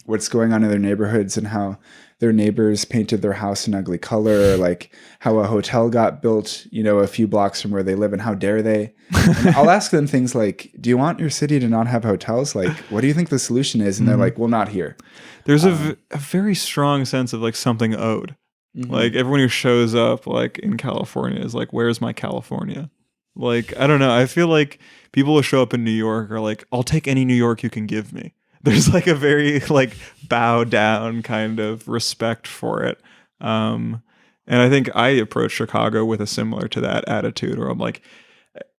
what's going on in their neighborhoods and how their neighbors painted their house an ugly color, or like how a hotel got built, you know, a few blocks from where they live, and how dare they? And I'll ask them things like, do you want your city to not have hotels? Like, what do you think the solution is? And they're like, well, not here. There's a very strong sense of like something owed. Like everyone who shows up like in California is like, where's my California? Like, I don't know. I feel like people who show up in New York are like, I'll take any New York you can give me. There's like a very like bow down kind of respect for it. And I think I approach Chicago with a similar to that attitude, where I'm like,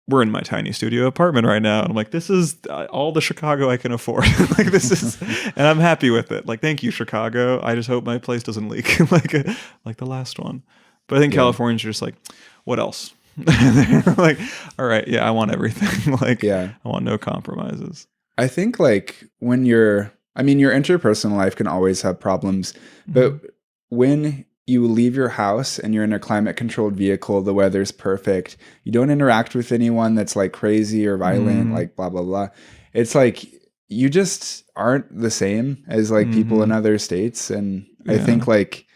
we're in my tiny studio apartment right now. And I'm like, this is all the Chicago I can afford. Like this is, and I'm happy with it. Like, thank you, Chicago. I just hope my place doesn't leak like the last one. But I think Californians are just like, what else? Like, all right, yeah, I want everything. Like, I want no compromises. I think like when your interpersonal life can always have problems, but when you leave your house and you're in a climate controlled vehicle. The weather's perfect. You don't interact with anyone that's like crazy or violent, like blah, blah, blah. It's like you just aren't the same as like people in other states. And I think like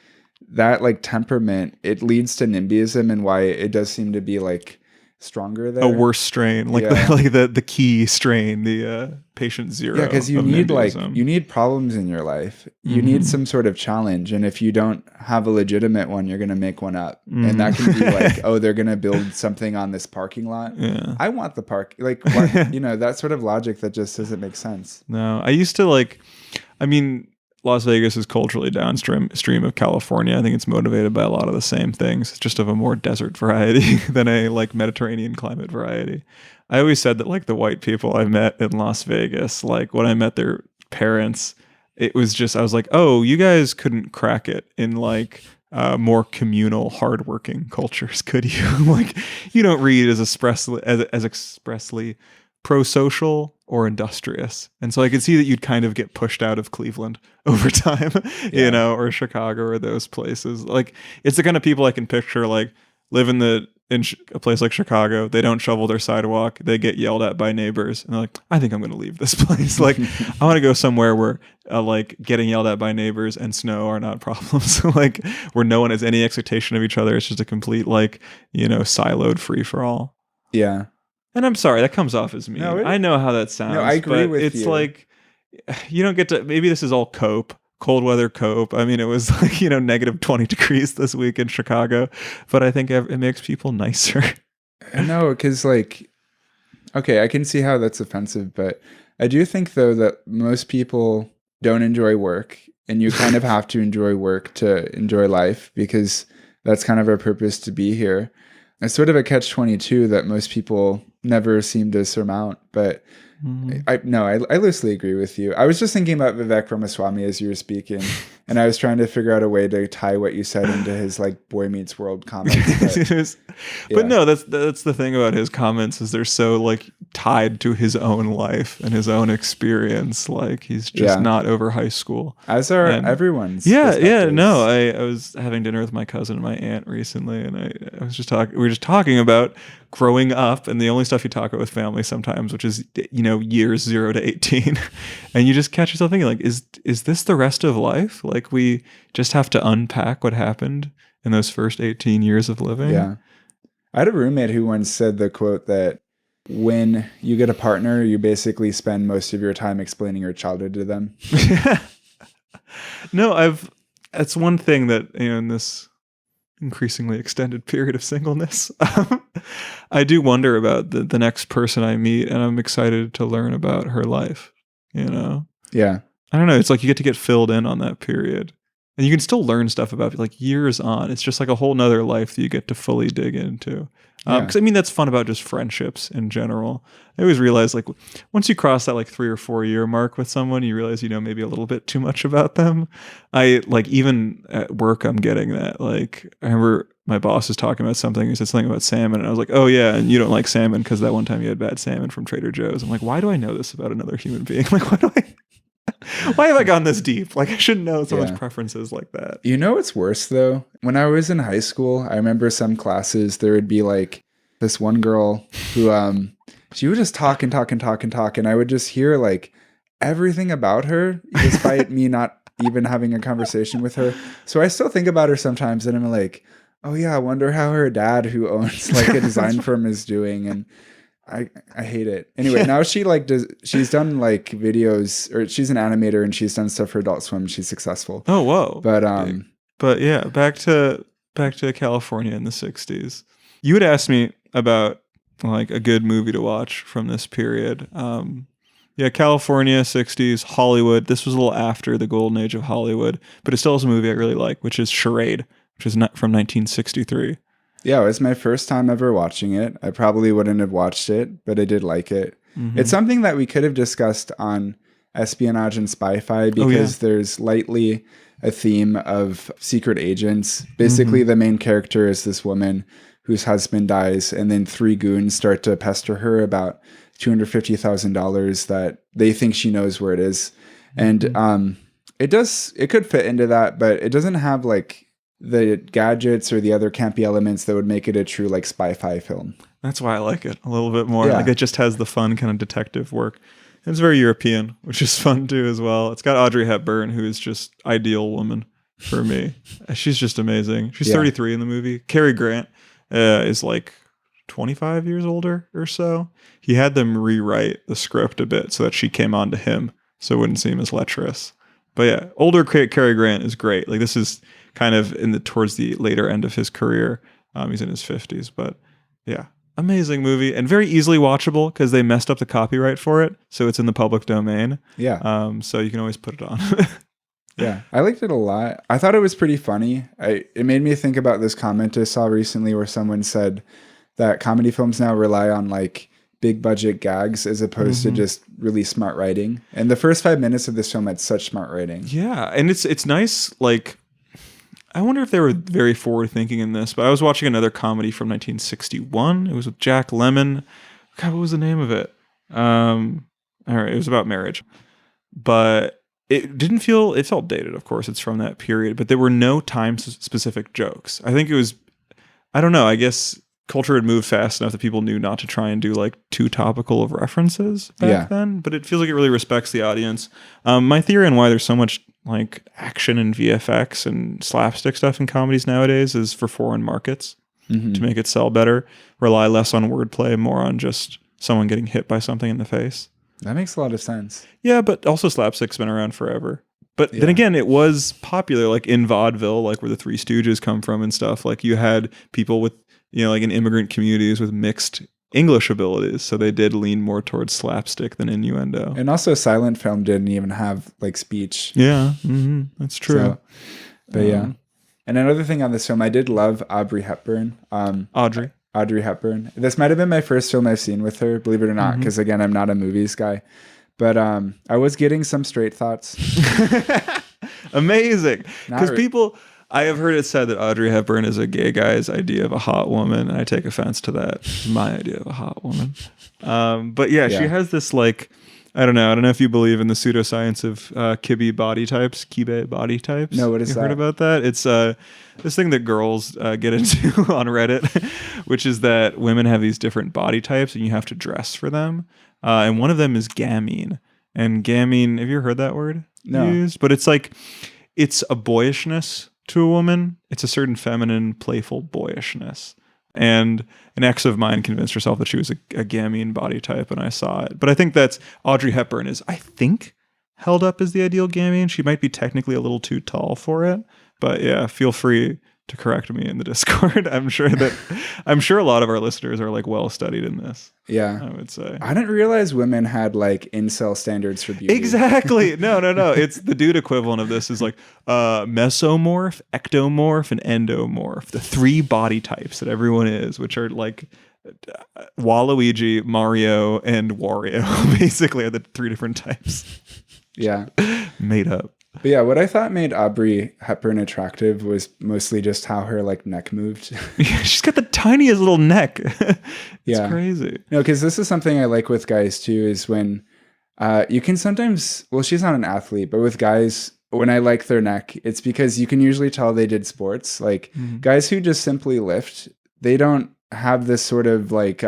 that like temperament, it leads to NIMBYism and why it does seem to be like stronger there. A worse strain, like the key strain, the patient zero. Yeah, because you need you need problems in your life. You need some sort of challenge, and if you don't have a legitimate one, you're gonna make one up, and that can be like, oh, they're gonna build something on this parking lot. Yeah. I want the park, like what, that sort of logic that just doesn't make sense. No, I used to like, I mean, Las Vegas is culturally downstream of California. I think it's motivated by a lot of the same things, just of a more desert variety than a like Mediterranean climate variety. I always said that like the white people I met in Las Vegas, like when I met their parents, it was just, I was like, oh, you guys couldn't crack it in like more communal, hardworking cultures, could you? Like you don't read as expressly pro-social or industrious. And so I could see that you'd kind of get pushed out of Cleveland over time, or Chicago or those places. Like it's the kind of people I can picture like live in a place like Chicago. They don't shovel their sidewalk. They get yelled at by neighbors. And they're like, I think I'm going to leave this place. Like I want to go somewhere where like getting yelled at by neighbors and snow are not problems. Like where no one has any expectation of each other. It's just a complete like, siloed free for all. Yeah. And I'm sorry, that comes off as mean. No, I know how that sounds. No, I agree with you. It's like, you don't get to, maybe this is all cope, cold weather cope. I mean, it was like, negative 20 degrees this week in Chicago, but I think it makes people nicer. No, because like, okay, I can see how that's offensive, but I do think though that most people don't enjoy work, and you kind of have to enjoy work to enjoy life, because that's kind of our purpose to be here. It's sort of a catch-22 that most people never seem to surmount, but I loosely agree with you. I was just thinking about Vivek Ramaswamy as you were speaking, and I was trying to figure out a way to tie what you said into his like Boy Meets World comments. But no, that's the thing about his comments, is they're so like tied to his own life and his own experience. Like he's just not over high school, as are everyone's. No, I was having dinner with my cousin and my aunt recently, and I was just we were just talking about growing up and the only stuff you talk about with family sometimes, which is years 0 to 18, and you just catch yourself thinking like, is this the rest of life? Like we just have to unpack what happened in those first 18 years of living. Yeah, I had a roommate who once said the quote that when you get a partner, you basically spend most of your time explaining your childhood to them. No, that's one thing that in this increasingly extended period of singleness, I do wonder about the next person I meet, and I'm excited to learn about her life. Yeah, I don't know. It's like you get to get filled in on that period, and you can still learn stuff about it, like years on. It's just like a whole nother life that you get to fully dig into. Because I mean, that's fun about just friendships in general. I always realize like once you cross that like 3 or 4 year mark with someone, you realize maybe a little bit too much about them. I like even at work, I'm getting that. Like I remember my boss was talking about something. He said something about salmon, and I was like, "Oh yeah, and you don't like salmon because that one time you had bad salmon from Trader Joe's." I'm like, why do I know this about another human being? Like, why have I gone this deep? Like I shouldn't know someone's preferences like that. What's worse though? When I was in high school, I remember some classes, there would be like this one girl who, she would just talk and talk and talk and talk. And I would just hear like everything about her, despite me not even having a conversation with her. So I still think about her sometimes, and I'm like, oh yeah, I wonder how her dad, who owns like a design firm, is doing. And I hate it. Anyway, now she like she's done like videos, or she's an animator, and she's done stuff for Adult Swim. She's successful. Oh, whoa. But yeah, back to California in the 60s. You had asked me about like a good movie to watch from this period. California, 60s, Hollywood. This was a little after the golden age of Hollywood, but it still is a movie I really like, which is Charade, which is from 1963. Yeah, it was my first time ever watching it. I probably wouldn't have watched it, but I did like it. Mm-hmm. It's something that we could have discussed on Espionage and Spy-Fi, because there's lightly a theme of secret agents. Basically, the main character is this woman whose husband dies, and then 3 goons start to pester her about $250,000 that they think she knows where it is. And it could fit into that, but it doesn't have like the gadgets or the other campy elements that would make it a true like spy-fi film. That's why I like it a little bit more. Yeah. Like it just has the fun kind of detective work. It's very European, which is fun too as well. It's got Audrey Hepburn, who is just ideal woman for me. She's just amazing. She's 33 in the movie. Cary Grant is like 25 years older or so. He had them rewrite the script a bit so that she came on to him, so it wouldn't seem as lecherous. But yeah, older Cary Grant is great. Like this is kind of towards the later end of his career. He's in his 50s, but yeah, amazing movie and very easily watchable because they messed up the copyright for it, so it's in the public domain. Yeah. So you can always put it on. Yeah, I liked it a lot. I thought it was pretty funny. It made me think about this comment I saw recently where someone said that comedy films now rely on like big budget gags as opposed to just really smart writing. And the first 5 minutes of this film had such smart writing. Yeah, and it's nice. Like, I wonder if they were very forward thinking in this. But I was watching another comedy from 1961. It was with Jack Lemmon. God, what was the name of it? All right, it was about marriage, but it didn't feel. It felt dated. Of course, it's from that period, but there were no time specific jokes. I think it was. I don't know. I guess culture had moved fast enough that people knew not to try and do like too topical of references back then, but it feels like it really respects the audience. My theory on why there's so much like action and VFX and slapstick stuff in comedies nowadays is for foreign markets to make it sell better, rely less on wordplay, more on just someone getting hit by something in the face. That makes a lot of sense. Yeah, but also slapstick's been around forever. But then again, it was popular like in vaudeville, like where the Three Stooges come from and stuff. Like you had people with, like in immigrant communities with mixed English abilities. So they did lean more towards slapstick than innuendo. And also silent film didn't even have like speech. Yeah, that's true. So, but yeah. And another thing on this film, I did love Audrey Hepburn. Audrey Hepburn. This might have been my first film I've seen with her, believe it or not, because again, I'm not a movies guy. But I was getting some straight thoughts. Amazing. Because people... I have heard it said that Audrey Hepburn is a gay guy's idea of a hot woman, and I take offense to that. It's my idea of a hot woman. But yeah, she has this like, I don't know if you believe in the pseudoscience of kibe body types. No, what is that? You heard about that? It's this thing that girls get into on Reddit, which is that women have these different body types, and you have to dress for them. And one of them is gamine. And gamine, have you heard that word used? But it's like, it's a boyishness to a woman. It's a certain feminine, playful boyishness. And an ex of mine convinced herself that she was a gamine body type, and I saw it. But I think that's Audrey Hepburn is, I think, held up as the ideal gamine. She might be technically a little too tall for it. But yeah, feel free to correct me in the Discord. I'm sure a lot of our listeners are like well studied in this. Yeah, I would say. I didn't realize women had like incel standards for beauty. Exactly. No. It's the dude equivalent of this is like mesomorph, ectomorph, and endomorph. The three body types that everyone is, which are like Waluigi, Mario, and Wario. Basically, are the three different types. Yeah, made up. But yeah, what I thought made Audrey Hepburn attractive was mostly just how her like neck moved. Yeah, she's got the tiniest little neck. It's crazy. No, because this is something I like with guys too, is when you can sometimes, well, she's not an athlete, but with guys, when I like their neck, it's because you can usually tell they did sports. Like guys who just simply lift, they don't have this sort of like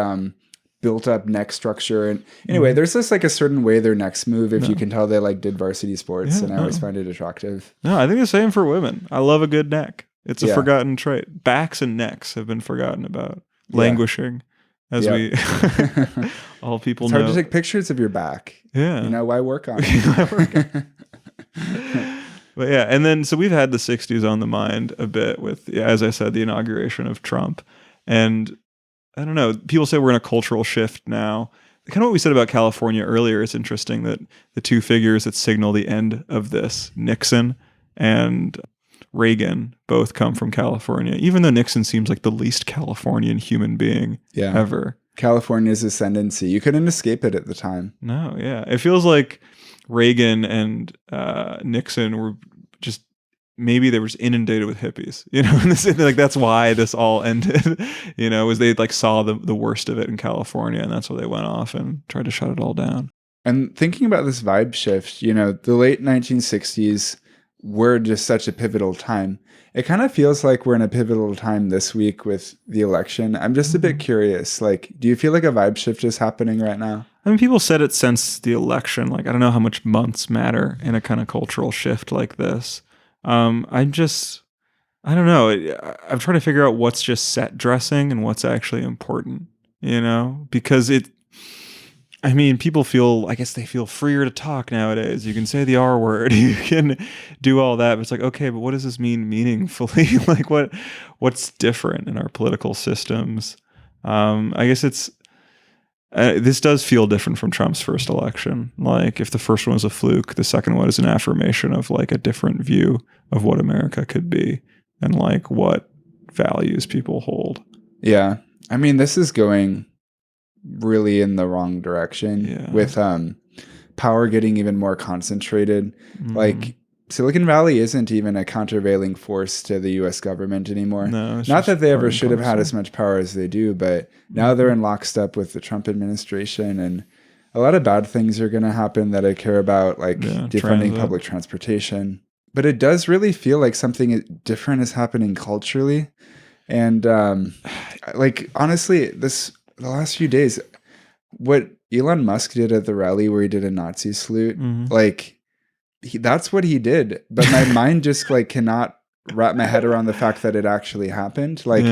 built up neck structure. And anyway, there's just like a certain way their necks move if you can tell they like did varsity sports, and I always find it attractive. No, I think the same for women. I love a good neck. It's a forgotten trait. Backs and necks have been forgotten about, languishing as we all people know. It's hard to take pictures of your back. Yeah. Why work on it? But yeah, and then so we've had the 60s on the mind a bit with, as I said, the inauguration of Trump. And I don't know, people say we're in a cultural shift now. Kind of what we said about California earlier, it's interesting that the two figures that signal the end of this, Nixon and Reagan, both come from California, even though Nixon seems like the least Californian human being ever. California's ascendancy. You couldn't escape it at the time. No, yeah. It feels like Reagan and Nixon were just, maybe they were just inundated with hippies, and like that's why this all ended, was they like saw the worst of it in California, and that's why they went off and tried to shut it all down. And thinking about this vibe shift, the late 1960s we're just such a pivotal time. It kind of feels like we're in a pivotal time this week with the election. I'm just a bit curious. Like, do you feel like a vibe shift is happening right now? I mean, people said it since the election. Like, I don't know how much months matter in a kind of cultural shift like this. I don't know. I'm trying to figure out what's just set dressing and what's actually important, because people feel, I guess they feel freer to talk nowadays. You can say the R word, you can do all that. But it's like, okay, but what does this mean meaningfully? Like what's different in our political systems? I guess this does feel different from Trump's first election. Like if the first one was a fluke, the second one is an affirmation of like a different view of what America could be and like what values people hold. Yeah. I mean, this is going really in the wrong direction with power getting even more concentrated. Like Silicon Valley isn't even a countervailing force to the US government anymore. No, not that they ever should have had as much power as they do, but now they're in lockstep with the Trump administration, and a lot of bad things are going to happen that I care about, like defunding public transportation. But it does really feel like something different is happening culturally. And like honestly, the last few days, what Elon Musk did at the rally where he did a Nazi salute, like that's what he did. But my mind just like cannot wrap my head around the fact that it actually happened. Like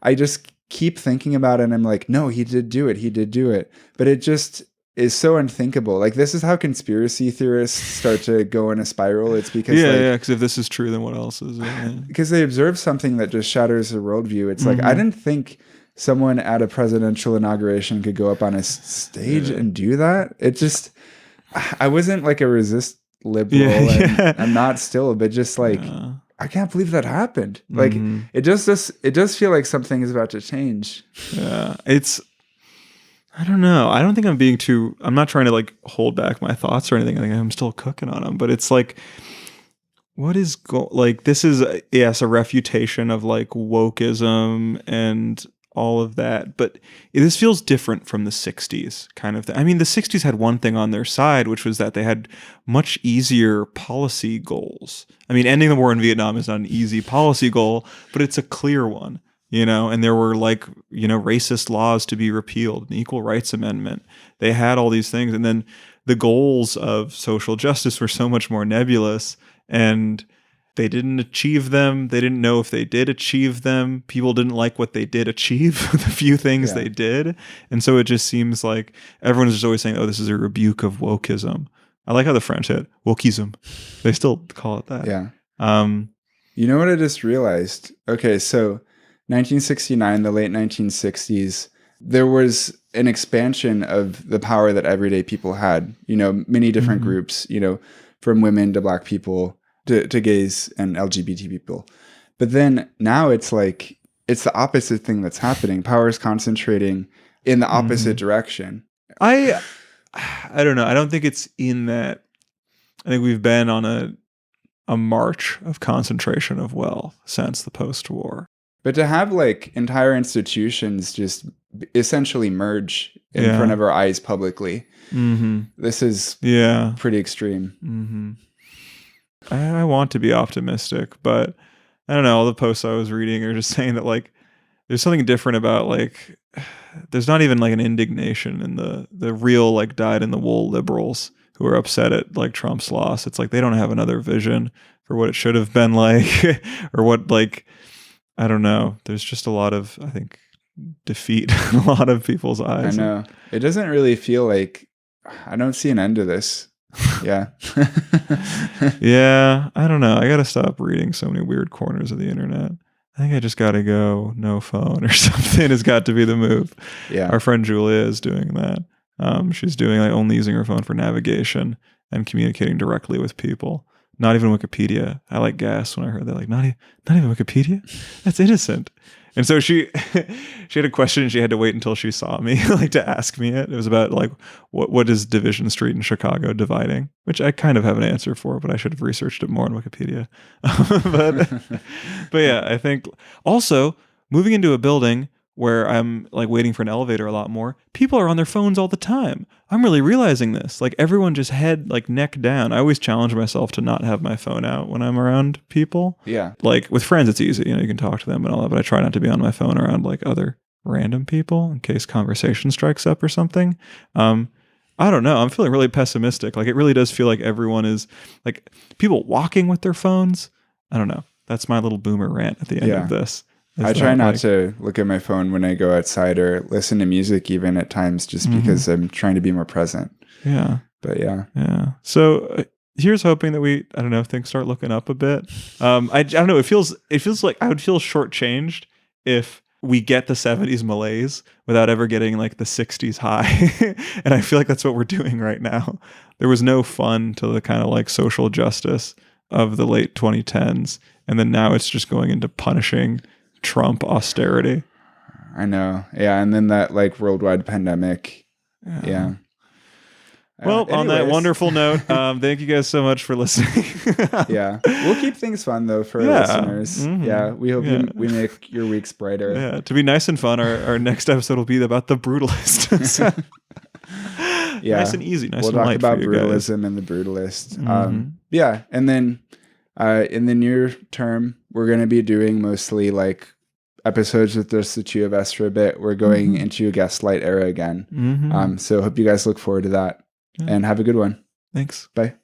I just keep thinking about it and I'm like, no, he did do it. He did do it. But it just is so unthinkable. Like this is how conspiracy theorists start to go in a spiral. It's because because if this is true, then what else is it? Because they observe something that just shatters their worldview. It's like, I didn't think someone at a presidential inauguration could go up on a stage and do that. It just, I wasn't like a resist liberal and I'm not still, but just like, I can't believe that happened. Like it does feel like something is about to change. Yeah. I don't know. I don't think I'm not trying to like hold back my thoughts or anything. I think I'm still cooking on them, but it's like, this is a refutation of like wokeism and all of that, but this feels different from the 60s kind of thing. I mean, the 60s had one thing on their side, which was that they had much easier policy goals. I mean, ending the war in Vietnam is not an easy policy goal, but it's a clear one. And there were like, racist laws to be repealed, an equal rights amendment. They had all these things. And then the goals of social justice were so much more nebulous and they didn't achieve them. They didn't know if they did achieve them. People didn't like what they did achieve, the few things they did. And so it just seems like everyone is just always saying, oh, this is a rebuke of wokeism. I like how the French said wokeism. They still call it that. Yeah. You know what I just realized? Okay, so 1969, the late 1960s, there was an expansion of the power that everyday people had, many different groups, from women to Black people to gays and LGBT people. But then now it's like, it's the opposite thing that's happening. Power is concentrating in the opposite direction. I don't know. I don't think it's in that. I think we've been on a march of concentration of wealth since the post-war. But to have like entire institutions just essentially merge in front of our eyes publicly, this is pretty extreme. I want to be optimistic, but I don't know. All the posts I was reading are just saying that like there's something different about like there's not even like an indignation in the real like dyed-in-the-wool liberals who are upset at like Trump's loss. It's like they don't have another vision for what it should have been like or what like. I don't know. There's just a lot of, I think, defeat in a lot of people's eyes. I know. It doesn't really feel like, I don't see an end to this. Yeah. Yeah. I don't know. I got to stop reading so many weird corners of the internet. I think I just got to go no phone or something has got to be the move. Yeah. Our friend Julia is doing that. She's doing like only using her phone for navigation and communicating directly with people. Not even Wikipedia. I like gas when I heard that. Like, not even Wikipedia? That's innocent. And so she had a question and she had to wait until she saw me, like to ask me it. It was about like, what is Division Street in Chicago dividing? Which I kind of have an answer for, but I should have researched it more on Wikipedia. but yeah, I think also moving into a building where I'm like waiting for an elevator a lot more, people are on their phones all the time. I'm really realizing this. Like everyone just head like neck down. I always challenge myself to not have my phone out when I'm around people. Yeah. Like with friends, it's easy. You can talk to them and all that, but I try not to be on my phone around like other random people in case conversation strikes up or something. I don't know. I'm feeling really pessimistic. Like it really does feel like everyone is like people walking with their phones. I don't know. That's my little boomer rant at the end of this. I try not to look at my phone when I go outside or listen to music even at times just because I'm trying to be more present. Yeah. But yeah. So here's hoping that I don't know, things start looking up a bit. I don't know. It feels like I would feel shortchanged if we get the 70s malaise without ever getting like the 60s high. And I feel like that's what we're doing right now. There was no fun to the kind of like social justice of the late 2010s. And then now it's just going into punishing Trump austerity. I know. Yeah. And then that like worldwide pandemic. Yeah. Well, on that wonderful note, thank you guys so much for listening. Yeah. We'll keep things fun though for our listeners. Mm-hmm. Yeah. We hope we make your weeks brighter. Yeah. To be nice and fun, our next episode will be about the brutalist. Yeah. Nice and easy. Nice we'll and light. We'll talk for about you brutalism guys. and the brutalist. Yeah. And then in the near term, we're going to be doing mostly like episodes with just the two of us for a bit. We're going into a Gaslight era again. So hope you guys look forward to that and have a good one. Thanks. Bye.